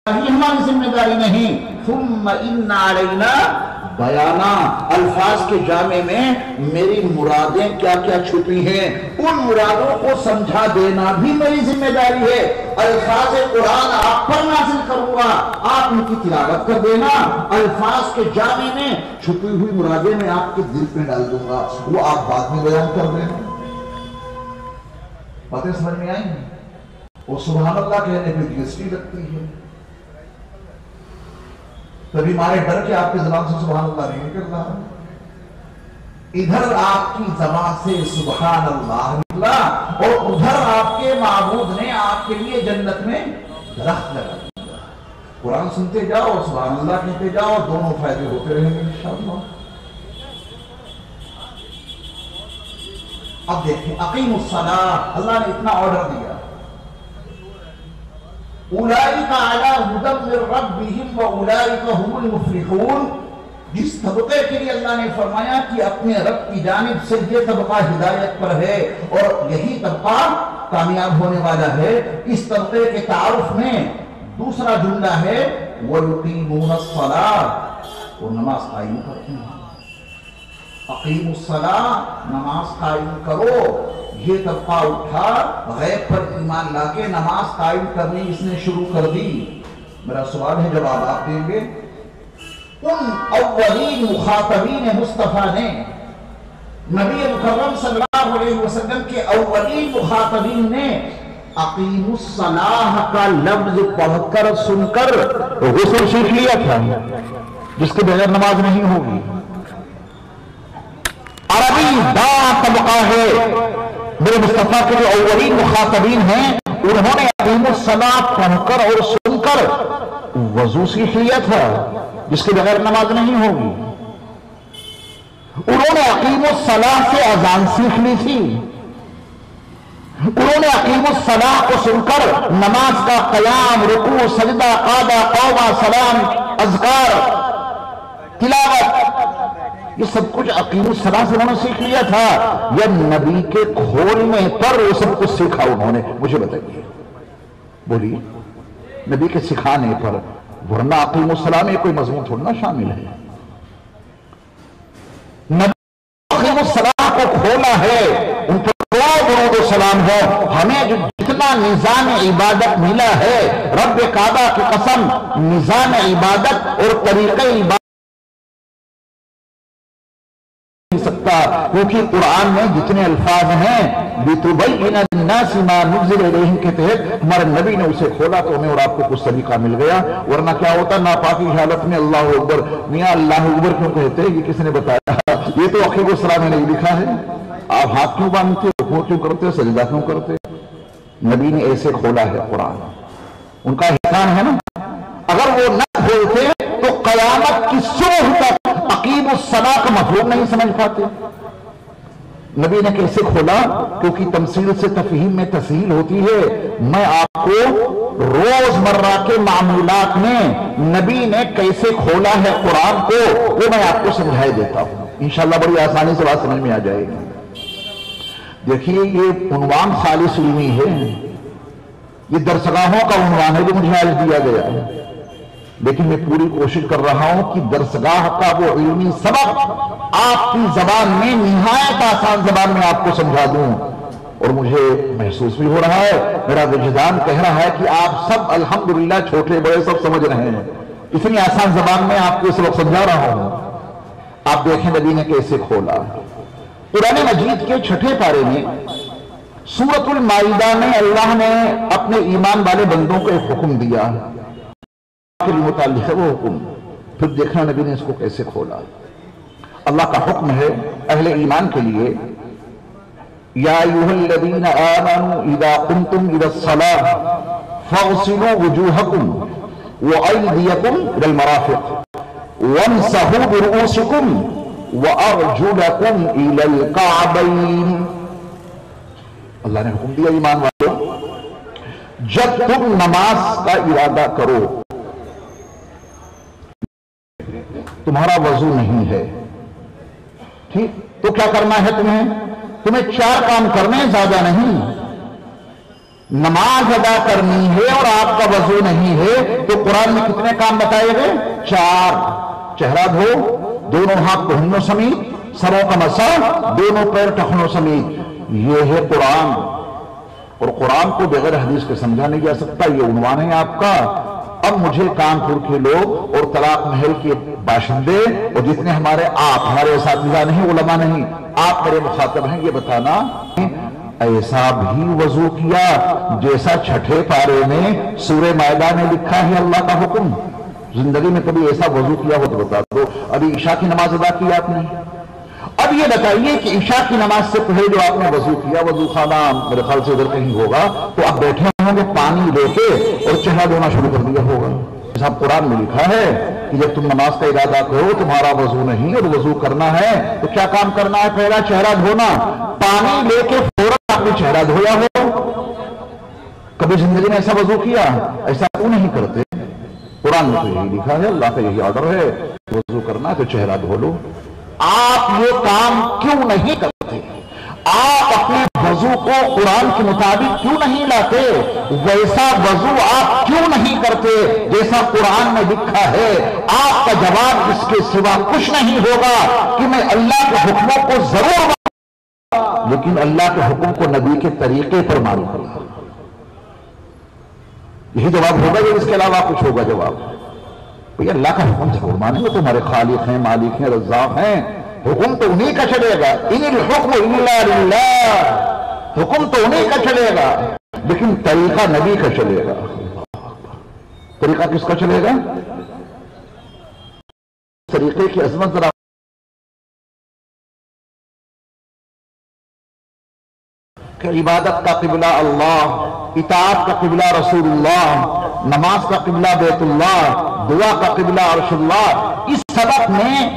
ہماری ذمہ داری نہیں. ثم ان علینا بیانا، الفاظ کے جامع میں میری مرادیں کیا کیا چھپی ہیں ان مرادوں کو سمجھا دینا بھی میری ذمہ داری ہے. الفاظ قرآن آپ پر نازل کروں گا، آپ ان کی تلاوت کر دینا، الفاظ کے جامع میں چھپی ہوئی مرادیں میں آپ کے دل پہ ڈال دوں گا، وہ آپ بعد میں بیان کر دینا. باتیں سمجھ میں آئیں؟ وہ سبحان اللہ کہنے پہ دلچسپی لگتی ہے، تبھی مارے ڈر کے آپ کی زبان سے سبحان اللہ نہیں نکل رہا، ادھر آپ کی زبان سے سبحان اللہ نکلا اور ادھر آپ کے معبود نے آپ کے لیے جنت میں درخت لگا دیا. قرآن سنتے جاؤ اور سبحان اللہ کہتے جاؤ، دونوں فائدے ہوتے رہیں گے انشاءاللہ. اب دیکھیں اقیم الصلاۃ، اللہ نے اتنا آرڈر دیا، اولئک علی ھدی من ربہم واولئک ھم المفلحون. جس طبقے کے لیے اللہ نے فرمایا کہ اپنے رب کی جانب سے یہ طبقہ ہدایت پر ہے اور یہی طبقہ کامیاب ہونے والا ہے، اس طبقے کے تعارف میں دوسرا جملہ ہے وَيُقِيمُونَ الصَّلَاةَ، وہ نماز قائم کرتے ہیں. اقیم الصلاۃ، نماز قائم کرو. یہ طبقہ اٹھا، غیب پر ایمان لا کے نماز قائم کرنی اس نے شروع کر دی. میرا سوال ہے، جواب آپ دیں گے. ان اولین مخاطبین مصطفیٰ نے، نبی مکرم صلی اللہ علیہ وسلم کے اولین مخاطبین نے اقیم الصلاۃ کا لفظ پڑھ کر سن کر غسل سیکھ لیا تھا، جس کے بغیر نماز نہیں ہوگی. عربی دا طبقہ ہے، میرے مصطفیٰ کے جو اولین مخاطبین ہیں انہوں نے اقیم الصلاۃ پڑھ کر اور سن کر وضو سیکھ لیا تھا، جس کے بغیر نماز نہیں ہوگی. انہوں نے اقیم الصلاۃ سے اذان سیکھ لی تھی. انہوں نے اقیم الصلاۃ کو سن کر نماز کا قیام، رکوع، سجدہ، قعدہ، قومہ، سلام، اذکار، تلاوت، یہ سب کچھ اقیم الصلاۃ سے انہوں نے سیکھ لیا تھا. یا نبی کے کھولنے پر وہ سب کچھ سیکھا انہوں نے؟ مجھے بتائیے، بولیے. نبی کے سکھانے پر، ورنہ اقیم الصلاۃ میں کوئی مضمون تھوڑا شامل ہے. نبی اقیم الصلاۃ کو کھولا ہے، ان پر درود و سلام ہو. ہمیں جو جتنا نظام عبادت ملا ہے، رب کعبہ کی قسم، نظام عبادت اور طریقہ عبادت سکتا، کیونکہ قرآن میں جتنے الفاظ ہیں لِتُبَيِّنَ لِلنَّاسِ مَا نُزِّلَ إِلَيْهِمْ کے تحت ہمارے نبی نے اسے کھولا تو ہمیں اور آپ کو کچھ طریقہ مل گیا. ورنہ کیا ہوتا ناپاکی حالت میں اللہ اکبر، میاں اللہ اکبر کیوں کہتے ہیں؟ یہ کس نے بتایا؟ یہ تو اقیم الصلاۃ میں نہیں لکھا ہے. آپ ہاتھ کیوں باندھتے، رکوع کیوں کرتے، سجدہ کیوں کرتے؟ نبی نے ایسے کھولا ہے قرآن، ان کا احسان ہے نا. اگر وہ نہ کھولتے تو قیامت کی صبح تک اقیم الصلاۃ کا مفہوم نہیں سمجھ پاتے. نبی نے کیسے کھولا؟ کیونکہ تمثیل سے تفہیم میں تسہیل ہوتی ہے. میں آپ کو روز مرہ کے معمولات میں نبی نے کیسے کھولا ہے قرآن کو وہ میں آپ کو سمجھائے دیتا ہوں، انشاءاللہ بڑی آسانی سے بات سمجھ میں آ جائے گی. دیکھیے یہ عنوان خالص علمی ہے، یہ درسگاہوں کا عنوان ہے جو مجھے آج دیا گیا ہے، لیکن میں پوری کوشش کر رہا ہوں کہ درسگاہ کا وہ علمی سبق آپ کی زبان میں نہایت آسان زبان میں آپ کو سمجھا دوں. اور مجھے محسوس بھی ہو رہا ہے، میرا وجدان کہہ رہا ہے کہ آپ سب الحمدللہ چھوٹے بڑے سب سمجھ رہے ہیں، اتنی آسان زبان میں آپ کو اس وقت سمجھا رہا ہوں. آپ دیکھیں نبی نے کیسے کھولا. قرآن مجید کے 6 پارے میں سورۃ المائدہ میں اللہ نے اپنے ایمان والے بندوں کو ایک حکم دیا کے متعلق ہے وہ حکم. پھر دیکھنا نبی نے اس کو کیسے کھولا. اللہ کا حکم ہے اہل ایمان کے لیے، یا ایھا الذین آمنوا اذا قمتم الى الصلاۃ فاغسلوا وجوہکم وایدیکم الى المرافق وامسحوا برؤوسکم وارجلکم الى الکعبین. اللہ نے حکم دیا ایمان والوں، جب تم نماز کا ارادہ کرو، تمہارا وضو نہیں ہے، ٹھیک، تو کیا کرنا ہے تمہیں 4 کام کرنے، زیادہ نہیں. نماز ادا کرنی ہے اور آپ کا وضو نہیں ہے تو قرآن میں کتنے کام بتائے گئے؟ 4. چہرہ دھو، دونوں ہاتھ کہنوں سمیت، سروں کا مسح، دونوں پیر ٹخنوں سمیت. یہ ہے قرآن، اور قرآن کو بغیر حدیث کے سمجھا نہیں جا سکتا. یہ عنوان ہے آپ کا. اب مجھے کانپور کے لوگ اور طلاق محل کے باشندے اور جتنے ہمارے اساتذہ نہیں، علماء نہیں، آپ میرے مخاطب ہیں، یہ بتانا ایسا بھی وضو کیا جیسا چھٹے پارے میں سورہ مائدہ میں لکھا ہے اللہ کا حکم؟ زندگی میں کبھی ایسا وضو کیا ہو تو بتا دو. ابھی عشاء کی نماز ادا کی آپ نے. اب یہ بتائیے کہ عشاء کی نماز سے پہلے جو آپ نے وضو کیا، وضو خانہ میرے خیال سے ادھر کہیں ہوگا، تو آپ بیٹھے ہوں گے پانی لے کے اور چہرہ دھونا شروع کر دیا ہوگا. صاحب قرآن میں لکھا ہے کہ جب تم نماز کا ارادہ کرو، تمہارا وضو نہیں اور وضو کرنا ہے تو کیا کام کرنا ہے؟ پہلا چہرہ دھونا. پانی لے کے فوراً آپ نے چہرہ دھویا ہو؟ کبھی زندگی میں ایسا وضو کیا؟ ایسا کیوں نہیں کرتے؟ قرآن میں تو یہی لکھا ہے، اللہ کا یہی آرڈر ہے، وضو کرنا ہے تو چہرہ دھو لو. آپ یہ کام کیوں نہیں کرتے؟ آپ اپنے وضو کو قرآن کے مطابق کیوں نہیں لاتے؟ ویسا وضو آپ کیوں نہیں کرتے جیسا قرآن میں لکھا ہے؟ آپ کا جواب اس کے سوا کچھ نہیں ہوگا کہ میں اللہ کے حکموں کو ضرور مانوں، لیکن اللہ کے حکم کو نبی کے طریقے پر مانوں. یہی جواب ہوگا یا اس کے علاوہ کچھ ہوگا جواب؟ بھئی اللہ کا حکم ضرور مانیں گے، تمہارے خالق ہیں، مالک ہیں، رزاق ہیں. حکم تو انہی کا چلے گا. ان الحکم الا للہ. حکم تو انہی کا چلے گا، لیکن طریقہ نبی کا چلے گا. طریقہ کس کا چلے گا؟ طریقے کی عظمت ذرا کہ عبادت کا قبلہ اللہ، اطاعت کا قبلہ رسول اللہ، نماز کا قبلہ بیت اللہ، دعا کا قبلہ عرش اللہ. اس سبق میں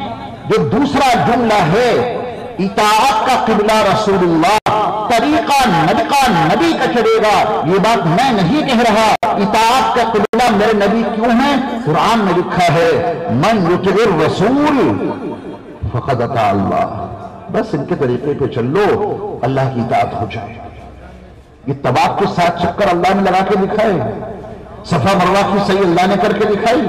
جو دوسرا جملہ ہے اطاعت کا قبلہ رسول اللہ، طریقہ نبی کا چلے گا، یہ بات میں نہیں کہہ رہا. اطاعت کا قبلہ میرے نبی کیوں ہیں؟ قرآن میں لکھا ہے من یطع الرسول فقد اطاع اللہ. بس ان کے طریقے پہ چل لو، اللہ کی اطاعت ہو جائے. یہ طواف کے 7 چکر اللہ نے لگا کے دکھائے، صفا مروہ کی صحیح اللہ نے کر کے دکھائی،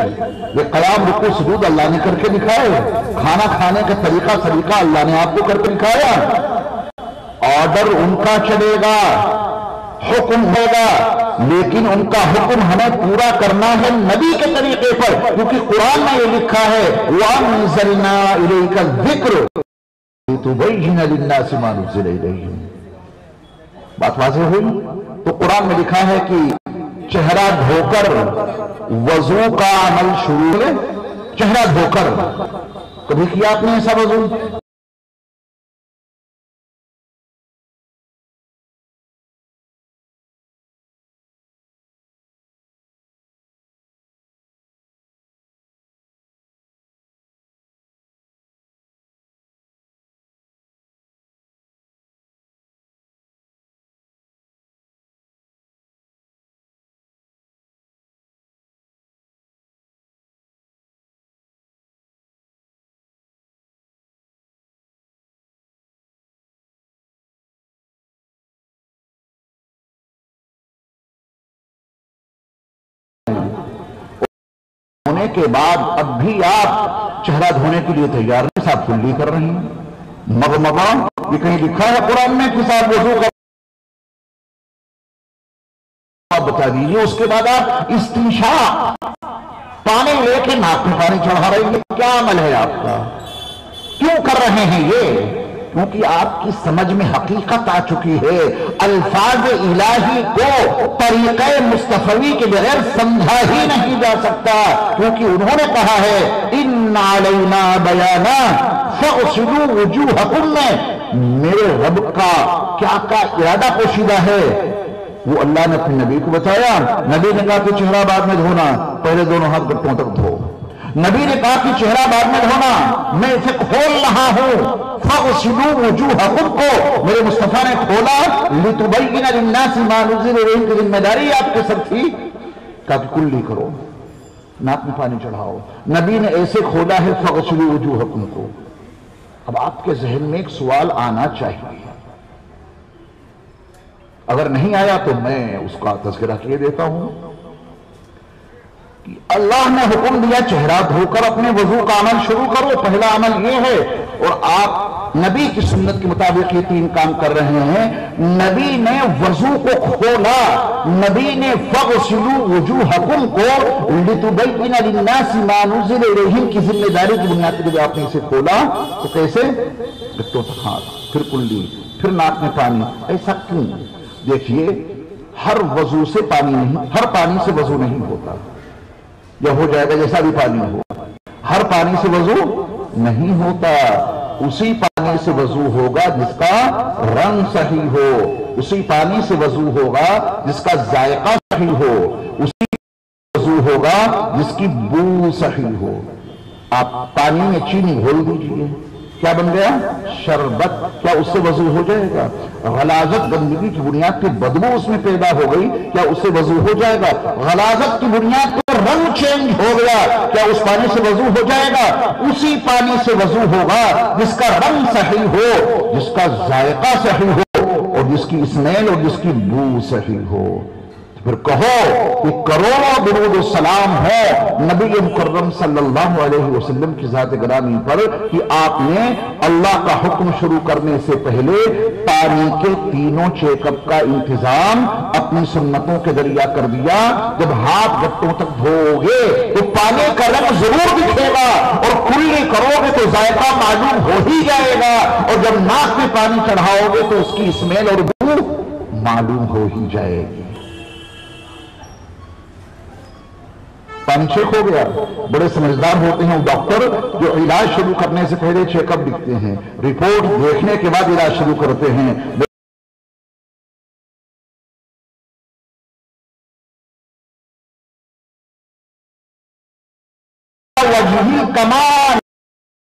یہ قیام رکوع سجود اللہ نے کر کے دکھائے، کھانا کھانے کا طریقہ سلیقہ اللہ نے آپ کو کر کے دکھایا. آرڈر ان کا چلے گا، حکم ہوگا، لیکن ان کا حکم ہمیں پورا کرنا ہے نبی کے طریقے پر، کیونکہ قرآن میں یہ لکھا ہے وَأَنزَلْنَا إِلَيْكَ الذِّكْرَ لِتُبَيِّنَ لِلنَّاسِ مَا نُزِّلَ إِلَيْهِمْ. بات واضح ہوئی؟ تو قرآن میں لکھا ہے کہ چہرہ دھو کر وضو کا عمل شروع ہے. چہرہ دھو کر کبھی کیا آپ نے ایسا وضو؟ ہونے کے بعد اب بھی آپ چہرہ دھونے کے لیے تیار نہیں، صاحب کلی کر رہے ہیں. مغمغہ یہ کہیں لکھا ہے قرآن میں کہ صاحب وضو کا آپ بتا دیجئے. اس کے بعد آپ استنشاق پانی لے کے ناک میں پانی چڑھا رہے ہیں. کیا عمل ہے آپ کا؟ کیوں کر رہے ہیں یہ؟ کیونکہ آپ کی سمجھ میں حقیقت آ چکی ہے. الفاظ الہی کو طریقہ مصطفی کے بغیر سمجھا ہی نہیں جا سکتا، کیونکہ انہوں نے کہا ہے ان علینا بیانا فاغسلوا وجوہکم میں میرے رب کا کیا ارادہ پوشیدہ ہے وہ اللہ نے اپنے نبی کو بتایا. نبی نے کہا کہ چہرہ بعد میں دھونا، پہلے دونوں ہاتھ گٹوں تک دھو. نبی نے کہا کہ چہرہ بعد میں دھونا، میں اسے کھول رہا ہوں. فاغسلوا وجوہکم کو میرے مصطفیٰ نے کھولا. لتبین للناس ما نزل الیہم کی ذمہ داری آپ کے سب تھی. کہا کہ کلی کرو، ناک میں پانی چڑھاؤ. نبی نے ایسے کھولا ہے فاغسلوا وجوہکم کو. اب آپ کے ذہن میں ایک سوال آنا چاہیے، اگر نہیں آیا تو میں اس کا تذکرہ کیے دیتا ہوں کہ اللہ نے حکم دیا چہرہ دھو کر اپنے وضو کا عمل شروع کرو. پہلا عمل یہ ہے، اور آپ نبی کی سنت کے مطابق یہ 3 کام کر رہے ہیں. نبی نے وضو کو کھولا، نبی نے فَغْسِلُوا وُجُوهَكُمْ کو لِتُبَيِّنَ لِلنَّاسِ مَا نُزِّلَ إِلَيْهِمْ کی ذمہ داری کی بنیاد پر جب آپ نے اسے کھولا تو کیسے؟ گٹوں تک ہاتھ، پھر کلی، پھر ناک میں پانی. ایسا کیوں؟ دیکھیے، ہر وضو سے پانی نہیں، ہر پانی سے وضو نہیں ہوتا، یا ہو جائے گا جیسا بھی پانی ہو. ہر پانی سے وضو نہیں ہوتا. اسی پانی سے وضو ہوگا جس کا رنگ صحیح ہو، اسی پانی سے وضو ہوگا جس کا ذائقہ صحیح ہو، اسی وضو ہوگا جس کی بو صحیح ہو. آپ پانی میں چینی گھول دیجئے، کیا بن گیا؟ شربت. کیا اس سے وضو ہو جائے گا؟ غلاظت گندگی کی بنیاد پہ بدبو اس میں پیدا ہو گئی، کیا اس سے وضو ہو جائے گا؟ غلاظت کی بنیاد پہ رنگ چینج ہو گیا، کیا اس پانی سے وضو ہو جائے گا؟ اسی پانی سے وضو ہوگا جس کا رنگ صحیح ہو، جس کا ذائقہ صحیح ہو، اور جس کی اسمیل اور جس کی بو صحیح ہو. پھر کہو کہ کروڑوں درود و سلام ہے نبی مکرم صلی اللہ علیہ وسلم کی ذات گرامی پر کہ آپ نے اللہ کا حکم شروع کرنے سے پہلے پانی کے 3 چیک اپ کا انتظام اپنی سنتوں کے ذریعہ کر دیا. جب ہاتھ گٹوں تک دھو گے تو پانی کا رنگ ضرور دکھے گا، اور کلی کرو گے تو ذائقہ معلوم ہو ہی جائے گا، اور جب ناک میں پانی چڑھاؤ گے تو اس کی اسمیل اور بو معلوم ہو ہی جائے گی. پانی چیک ہو گیا. بڑے سمجھدار ہوتے ہیں وہ ڈاکٹر جو علاج شروع کرنے سے پہلے چیک اپ لکھتے ہیں، رپورٹ دیکھنے کے بعد علاج شروع کرتے ہیں. وجہی کمال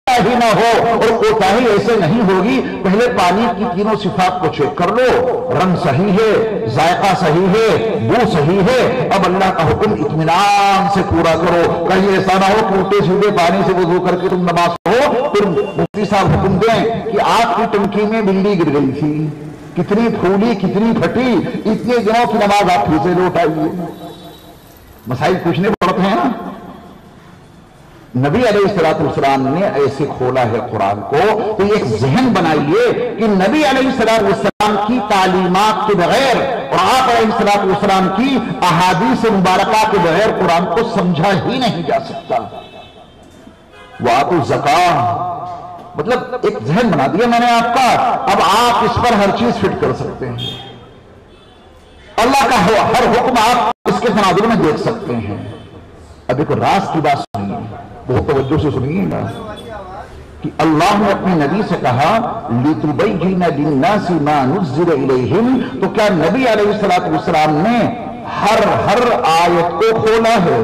ہی نہ ہو اور کوتاہی ایسے نہیں ہوگی. پہلے پانی کی 3 صفات کو چیک کر لو، رنگ صحیح ہے، ذائقہ صحیح ہے، بو صحیح ہے. اب اللہ کا حکم اطمینان سے پورا کرو. کہیں ایسا نہ ہو کہ الٹے سیدھے پانی سے وضو کر کے تم نماز پڑھو، پھر مفتی صاحب حکم دیں کہ آپ کی ٹنکی میں بلی گر گئی تھی، کتنی پھولی کتنی پھٹی، اتنے دنوں کی نماز آپ پھر سے لوٹ آئیے. مسائل پوچھنے پڑتے ہیں نا. نبی علیہ السلام نے ایسے کھولا ہے قرآن کو تو ایک ذہن بنائیے کہ نبی علیہ السلام کی تعلیمات کے بغیر اور آپ علیہ السلام کی احادیث مبارکہ کے بغیر قرآن کو سمجھا ہی نہیں جا سکتا. وَآتُوا الزَّکَاۃَ مطلب ایک ذہن بنا دیا میں نے آپ کا. اب آپ اس پر ہر چیز فٹ کر سکتے ہیں. اللہ کا ہر حکم آپ اس کے تناظر میں دیکھ سکتے ہیں. اب ایک راز کی بات سنیے، بہت توجہ سے سنیے گا کہ اللہ نے اپنے نبی سے کہا لِتُبَيِّنَ لِلنَّاسِ مَا نُزِّلَ إِلَيْهِمْ. تو کیا نبی علیہ السلام نے ہر آیت کو کھولا ہے؟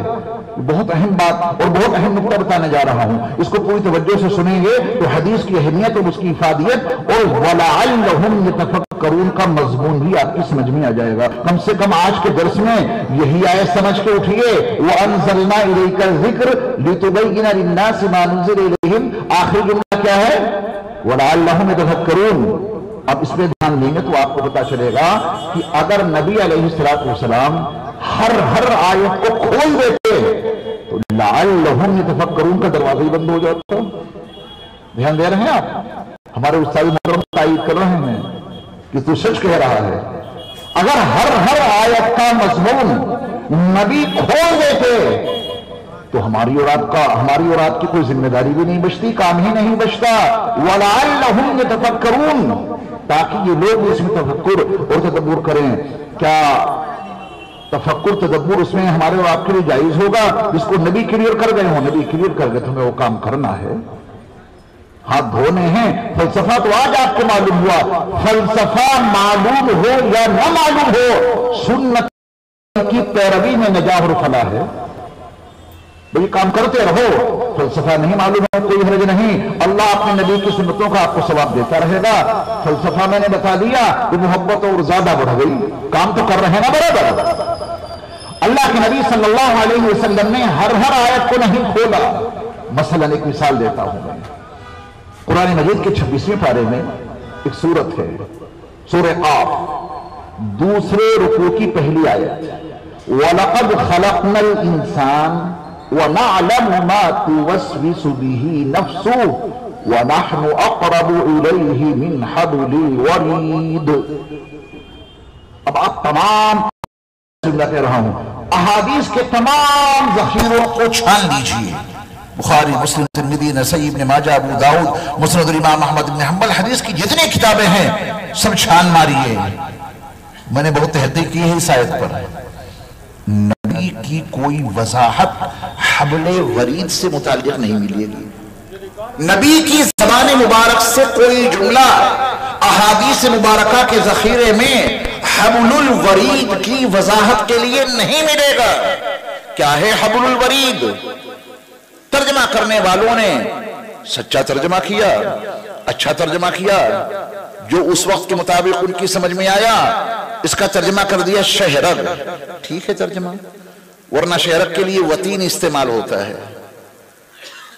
بہت اہم بات اور بہت اہم نقطہ بتانے جا رہا ہوں. اس کو پوری توجہ سے سنیں گے تو حدیث کی اہمیت اور اس کی افادیت اور وَلَعَلَّهُمْ يَتَفَكَّرُونَ کا مضمون بھی آپ کی سمجھ میں آ جائے گا. کم سے کم آج کے درس میں یہی آیت سمجھ کے اٹھیے وَأَنزَلْنَا إِلَيْكَ الذِّكْرَ لِتُبَيِّنَ لِلنَّاسِ مَا نُزِّلَ إِلَيْهِمْ. آخری جملہ کیا ہے؟ وَلَعَلَّهُمْ يَتَفَكَّرُونَ. اب اس پہ دھیان دیں گے تو آپ کو پتا چلے گا کہ اگر نبی علیہ السلام ہر آیت کو کھول دیتے تو لعلہم یتفکرون کا دروازہ ہی بند ہو جاتا. دھیان دے رہے ہیں آپ؟ ہمارے استاد محترم تائید کر رہے ہیں کہ تو سچ کہہ رہا ہے. اگر ہر آیت کا مضمون نبی کھول دیتے تو ہماری اور آپ کی کوئی ذمہ داری بھی نہیں بچتی، کام ہی نہیں بچتا. وَلَعَلَّهُمْ يَتَفَكَّرُونَ تاکہ یہ لوگ اس میں تفکر اور تدبر کریں. کیا تفکر تدبر اس میں ہمارے اور آپ کے لیے جائز ہوگا؟ جس کو نبی کلیئر کر گئے ہوں، نبی کلیئر کر گئے تو ہمیں وہ کام کرنا ہے. ہاتھ دھونے ہیں. فلسفہ تو آج آپ کو معلوم ہوا. فلسفہ معلوم ہو یا نہ معلوم ہو، سنت کی پیروی میں نجاح اور فلاح ہے. بھئی کام کرتے رہو. فلسفہ نہیں معلوم ہے کوئی حرج نہیں، اللہ اپنے نبی کی سنتوں کا آپ کو ثواب دیتا رہے گا. فلسفہ میں نے بتا دیا کہ محبت اور زیادہ بڑھ گئی. کام تو کر رہے ہیں نا برابر. اللہ کے نبی صلی اللہ علیہ وسلم نے ہر آیت کو نہیں کھولا. مثلا ایک مثال دیتا ہوں میں. قرآن مجید کے 26ویں پارے میں ایک سورت ہے، سورہ قاف. دوسرے رکوع کی پہلی آیت، وَلَقَدْ خَلَقْنَا الْإِنسَانَ وَنَعْلَمُ مَا تُوَسْوِسُ بِهِ نَفْسُهُ وَنَحْنُ أَقْرَبُ إِلَيْهِ مِنْ حَبْلِ الْوَرِيدِ۔ اب آپ تمام کہہ رہا ہوں احادیث کے تمام ذخیروں کو چھان لیجئے، بخاری، مسلم، ترمذی، نسائی، ابن ماجہ، ابو داؤد، مسند الامام احمد بن حنبل، حدیث کی جتنی کتابیں ہیں سب چھان ماریے۔ میں نے بہت تحقیق کی ہے اس آیت پر، نبی کی کوئی وضاحت حبل ورید سے متعلق نہیں ملے گی، نبی کی زبان مبارک سے کوئی جملہ احادیث مبارکہ کے ذخیرے میں حبل الورید کی وضاحت کے لیے نہیں ملے گا۔ کیا ہے حبل الورید؟ ترجمہ کرنے والوں نے سچا ترجمہ کیا، اچھا ترجمہ کیا، جو اس وقت کے مطابق ان کی سمجھ میں آیا، اس کا ترجمہ کر دیا شہرگ۔ ٹھیک ہے ترجمہ، ورنہ شہرگ کے لیے وطین استعمال ہوتا ہے۔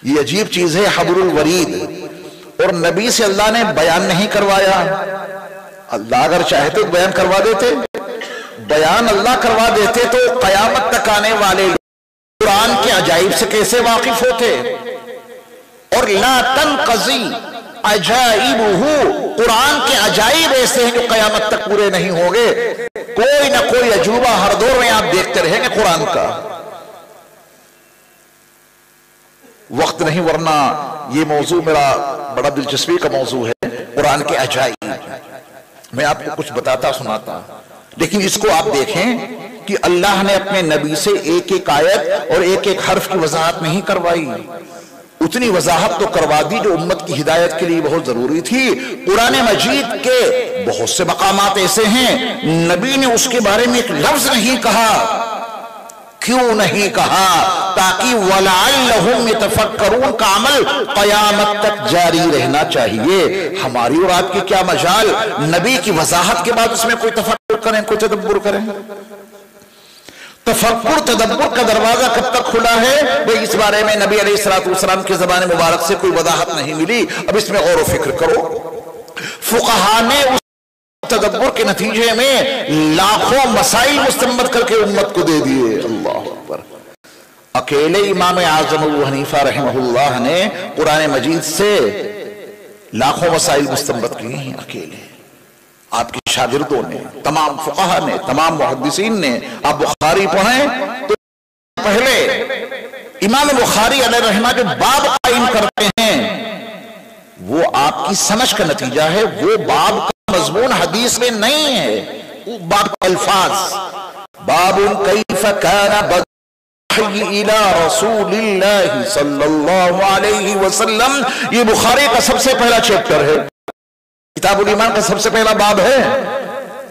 یہ عجیب چیز ہے حبل الورید، اور نبی سے اللہ نے بیان نہیں کروایا۔ اللہ اگر چاہتے تو بیان کروا دیتے، بیان اللہ کروا دیتے تو قیامت تک آنے والے قرآن کے عجائب سے کیسے واقف ہوتے؟ اور لا تنقضی عجائبہ، قرآن کے عجائب ایسے ہیں جو قیامت تک پورے نہیں ہوں گے، کوئی نہ کوئی عجوبہ ہر دور میں آپ دیکھتے رہیں گے قرآن کا۔ وقت نہیں، ورنہ یہ موضوع میرا بڑا دلچسپی کا موضوع ہے، قرآن کے عجائب۔ میں آپ کو کچھ بتاتا سناتا، لیکن اس کو آپ دیکھیں کہ اللہ نے اپنے نبی سے ایک ایک آیت اور ایک ایک حرف کی وضاحت نہیں کروائی، اتنی وضاحت تو کروا دی جو امت کی ہدایت کے لیے بہت ضروری تھی۔ قرآن مجید کے بہت سے مقامات ایسے ہیں نبی نے اس کے بارے میں ایک لفظ نہیں کہا۔ کیوں نہیں کہا؟ تاکہ وَلَعَلَّهُمْ يَتَفَكَّرُونَ کا عمل قیامت تک جاری رہنا چاہیے۔ ہماری اور آپ کی کیا مجال نبی کی وضاحت کے بعد اس میں کوئی تفکر کریں، کوئی تدبر کریں؟ تفکر تدبر کا دروازہ کب تک کھلا ہے؟ اس بارے میں نبی علیہ السلام کی زبان مبارک سے کوئی وضاحت نہیں ملی، اب اس میں غور و فکر کرو۔ فقہا نے اس تدبر کے نتیجے میں لاکھوں مسائل مستنبط کر کے امت کو دے دیے۔ اللہ اکبر۔ اکیلے امام اعظم ابو حنیفہ رحمہ اللہ نے قرآن مجید سے لاکھوں مسائل مستنبط کیے ہیں، اکیلے۔ آپ کے شاگردوں نے، تمام فقہا نے، تمام محدثین نے۔ آپ بخاری پڑھیں تو پہلے امام بخاری علیہ رحمہ جو باب قائم کرتے ہیں وہ آپ کی سمجھ کا نتیجہ ہے، وہ باب کا مضمون حدیث میں نہیں ہے، وہ باب کا الفاظ۔ باب کیف کان بدء الى رسول اللہ صلی اللہ علیہ وسلم، یہ بخاری کا سب سے پہلا چیپٹر ہے، کتاب الایمان کا سب سے پہلا باب ہے۔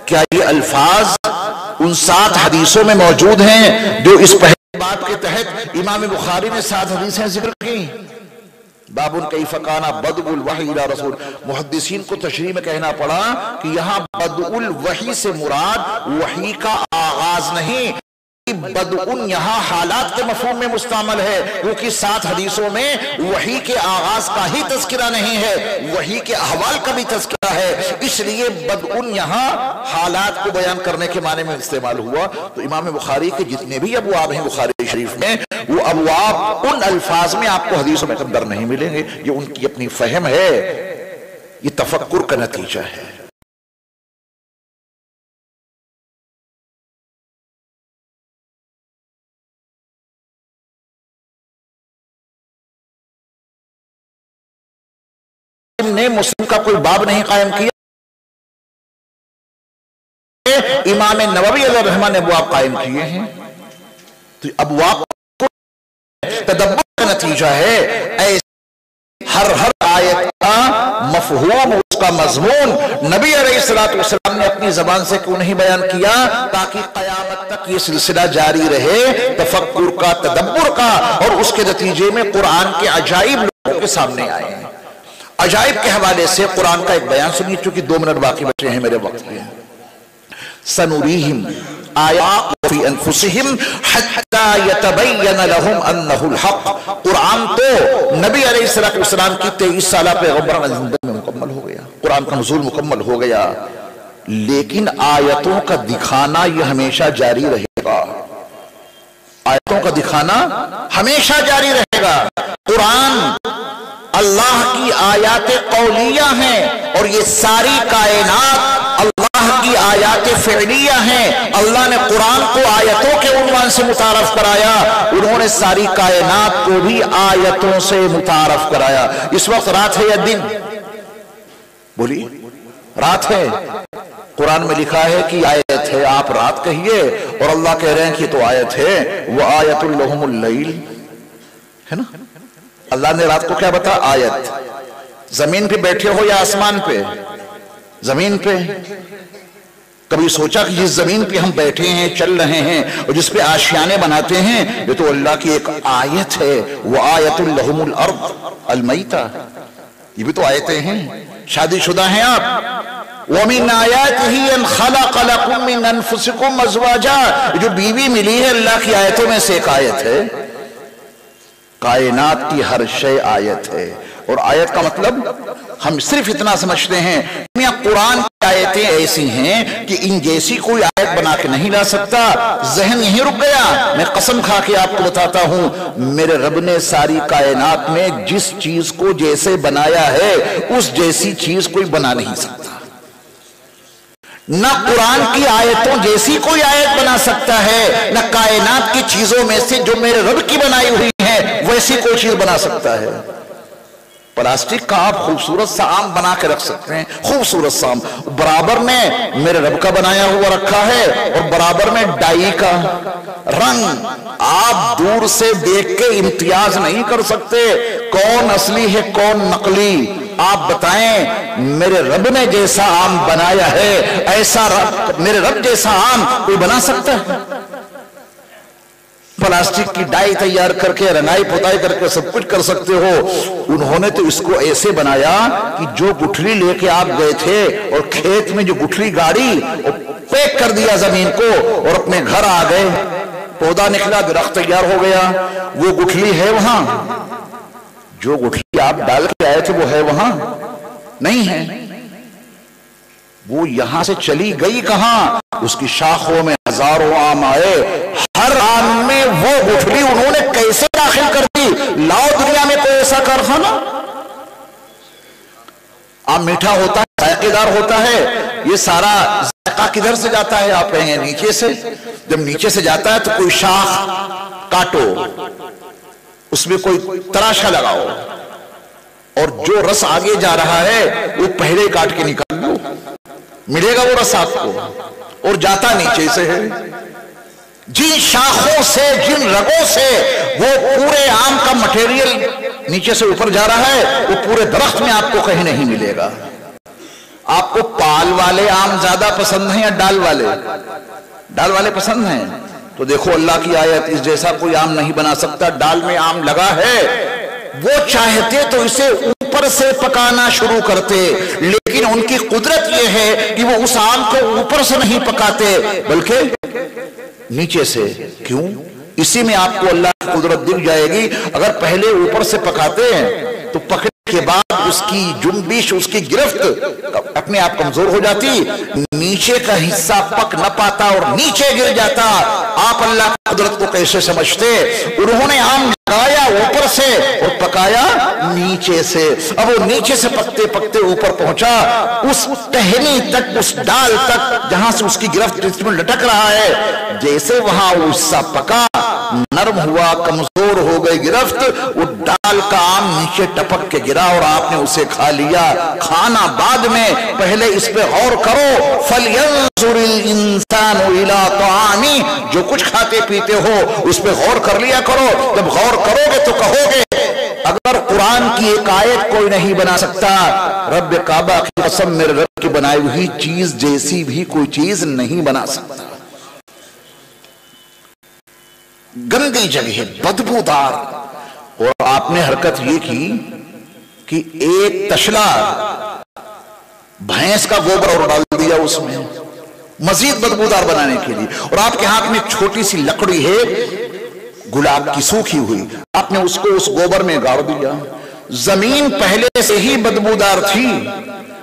کیا یہ الفاظ ان 7 حدیثوں میں موجود ہیں جو اس پہلے باب کے تحت امام بخاری نے 7 حدیثیں ذکر کی؟ باب کیف کان بدء الوحی الی رسول، محدثین کو تشریح میں کہنا پڑا کہ یہاں بدء الوحی سے مراد وحی کا آغاز نہیں، بدء یہاں حالات کے مفہوم میں مستعمل ہے، کیونکہ 7 حدیثوں میں وحی کے آغاز کا ہی تذکرہ نہیں ہے، وحی کے احوال کا بھی تذکرہ ہے، اس لیے بدء یہاں حالات کو بیان کرنے کے معنی میں استعمال ہوا۔ تو امام بخاری کے جتنے بھی ابواب ہیں بخاری شریف میں، وہ ابواب ان الفاظ میں آپ کو حدیثوں میں اندر نہیں ملیں گے، یہ ان کی اپنی فہم ہے، یہ تفکر کا نتیجہ ہے۔ نے مسلم کا کوئی باب نہیں قائم کیا، امام نووی علیہ رحمہ نے ابواب قائم کیے ہیں، تو ابواب تدبر کا نتیجہ ہے۔ ہر آیت کا مفہوم، اس کا مضمون نبی علیہ السلام نے اپنی زبان سے کیوں نہیں بیان کیا؟ تاکہ قیامت تک یہ سلسلہ جاری رہے، تفکر کا، تدبر کا، اور اس کے نتیجے میں قرآن کے عجائب لوگوں کے سامنے آئے ہیں۔ عجائب کے حوالے سے قرآن کا ایک بیان سنیے، چونکہ 2 منٹ باقی بچے ہیں میرے وقت کے۔ سنریہم آیات فی انفسہم حتی یتبین لہم انہ الحق، قرآن تو نبی علیہ السلام کی 23 سالہ پیغمبرانہ زندگی میں مکمل ہو گیا، قرآن کا نزول مکمل ہو گیا، لیکن آیتوں کا دکھانا یہ ہمیشہ جاری رہے گا، آیتوں کا دکھانا ہمیشہ جاری رہے گا۔ قرآن اللہ کی آیات قولیہ ہیں اور یہ ساری کائنات اللہ کی آیات فعلیہ ہیں۔ اللہ نے قرآن کو آیتوں کے عنوان سے متعارف کرایا، انہوں نے ساری کائنات کو بھی آیتوں سے متعارف کرایا۔ اس وقت رات ہے یا دن؟ بولی رات ہے۔ قرآن میں لکھا ہے کہ آیت ہے، آپ رات کہیے، اور اللہ کہہ رہے ہیں کہ تو آیت ہے۔ وَآیَةٌ لَهُمُ اللَّيْلِ، ہے نا؟ اللہ نے رات کو کیا بتا؟ آیت۔ زمین پہ بیٹھے ہو یا آسمان پہ؟ زمین پہ۔ کبھی سوچا کہ جس زمین پہ ہم بیٹھے ہیں، چل رہے ہیں، اور جس پہ آشیانے بناتے ہیں، یہ تو اللہ کی ایک آیت ہے۔ وَآیَةٌ لَهُمُ الْأَرْضُ الْمَيْتَةُ، یہ بھی تو آیتیں ہیں۔ شادی شدہ ہیں آپ، وَمِنْ آیَاتِهِ أَنْ خَلَقَ لَكُم مِّنْ أَنفُسِكُمْ أَزْوَاجًا، جو بیوی ملی ہے اللہ کی آیتوں میں سے ایک آیت ہے۔ کائنات کی ہر شے آیت ہے، اور آیت کا مطلب ہم صرف اتنا سمجھتے ہیں کہ قرآن کی آیتیں ایسی ہیں کہ ان جیسی کوئی آیت بنا کے نہیں لا سکتا۔ ذہن یہیں رک گیا۔ میں قسم کھا کے آپ کو بتاتا ہوں، میرے رب نے ساری کائنات میں جس چیز کو جیسے بنایا ہے اس جیسی چیز کوئی بنا نہیں سکتا۔ نہ قرآن کی آیتوں جیسی کوئی آیت بنا سکتا ہے، نہ کائنات کی چیزوں میں سے جو میرے رب کی بنائی ہوئی ہے ویسی کوئی چیز بنا سکتا ہے۔ پلاسٹک کا آپ خوبصورت سا آم بنا کے رکھ سکتے ہیں، خوبصورت سا آم، برابر میں میرے رب کا بنایا ہوا رکھا ہے، اور برابر میں ڈائی کا رنگ آپ دور سے دیکھ کے امتیاز نہیں کر سکتے کون اصلی ہے کون نقلی۔ آپ بتائیں میرے رب نے جیسا آم بنایا ہے ایسا میرے رب جیسا آم کوئی بنا سکتا ہے؟ پلاسٹک کی ڈائی تیار کر کے رنائی پتائی کر کے سب کچھ کر سکتے ہو، انہوں نے تو اس کو ایسے بنایا کہ جو گٹھلی لے کے آپ گئے تھے اور کھیت میں جو گٹھلی گاڑی پیک کر دیا زمین کو اور اپنے گھر آ گئے، پودا نکلا، درخت تیار ہو گیا، وہ گٹھلی ہے وہاں؟ جو گٹھلی آپ ڈال کے آئے تھے وہ ہے وہاں؟ نہیں ہے، وہ یہاں سے چلی گئی کہاں؟ اس کی شاخوں میں ہزاروں آم آئے، ہر آم میں وہ گٹھلی انہوں نے کیسے داخل کر دی؟ لاؤ دنیا میں کوئی ایسا کارخانہ؟ آم میٹھا ہوتا ہے، ذائقے دار ہوتا ہے، یہ سارا ذائقہ کدھر سے جاتا ہے؟ آپ کہیں گے نیچے سے۔ جب نیچے سے جاتا ہے تو کوئی شاخ کاٹو، اس میں کوئی تراشا لگاؤ، اور جو رس آگے جا رہا ہے وہ پہلے کاٹ کے نکال لو، ملے گا وہ رس آپ کو، اور جاتا نیچے سے ہے۔ جن شاخوں سے جن رگوں سے وہ پورے آم کا مٹیریل نیچے سے اوپر جا رہا ہے وہ پورے درخت میں آپ کو کہیں نہیں ملے گا۔ آپ کو پال والے آم زیادہ پسند ہیں یا ڈال والے؟ ڈال والے پسند ہیں؟ تو دیکھو اللہ کی آیت، اس جیسا کوئی آم نہیں بنا سکتا۔ ڈال میں آم لگا ہے، وہ چاہتے تو اسے اوپر سے پکانا شروع کرتے، لیکن ان کی قدرت یہ ہے کہ وہ اس آم کو اوپر سے نہیں پکاتے بلکہ نیچے سے۔ کیوں؟ اسی میں آپ کو اللہ کی قدرت دکھ جائے گی۔ اگر پہلے اوپر سے پکاتے ہیں تو پکنے کے بعد اس کی جنبش، اس کی گرفت اپنے آپ کمزور ہو جاتی، نیچے کا حصہ پک نہ پاتا اور نیچے گر جاتا۔ آپ اللہ کی قدرت کو کیسے سمجھتے؟ انہوں نے آم لگایا اوپر سے اور پکایا نیچے سے۔ اب وہ نیچے سے پکتے پکتے اوپر پہنچا، اس ٹہنی تک، اس ڈال تک جہاں سے اس کی گرفت جس میں لٹک رہا ہے، جیسے وہاں وہ حصہ پکا، نرم ہوا، کمزور ہو گئی گرفت، وہ ڈال کا آم نیچے ٹپک کے گرا اور آپ نے اسے کھا لیا۔ کھانا بعد میں، پہلے اس پہ غور کرو۔ فَلْيَنْظُرِ الْإِنسَانُ إِلَىٰ طَعَامِهِ، جو کچھ کھاتے پیتے ہو اس پہ غور کر لیا کرو۔ جب غور کرو گے تو کہو گے اگر قرآن کی ایک آیت کوئی نہیں بنا سکتا، رب کعبہ کی قسم میرے رب کی بنائی ہوئی چیز جیسی بھی کوئی چیز نہیں بنا سکتا۔ گندی جگہ، بدبودار، اور آپ نے حرکت یہ کی کہ ایک تشلا بھینس کا گوبر اور ڈال دیا اس میں مزید بدبودار بنانے کے لیے، اور آپ کے ہاتھ میں چھوٹی سی لکڑی ہے گلاب کی سوکھی ہوئی، آپ نے اس کو اس گوبر میں گاڑ دیا۔ زمین پہلے سے ہی بدبودار تھی،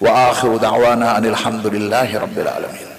وآخر دعوانا ان الحمد للہ رب العالمین۔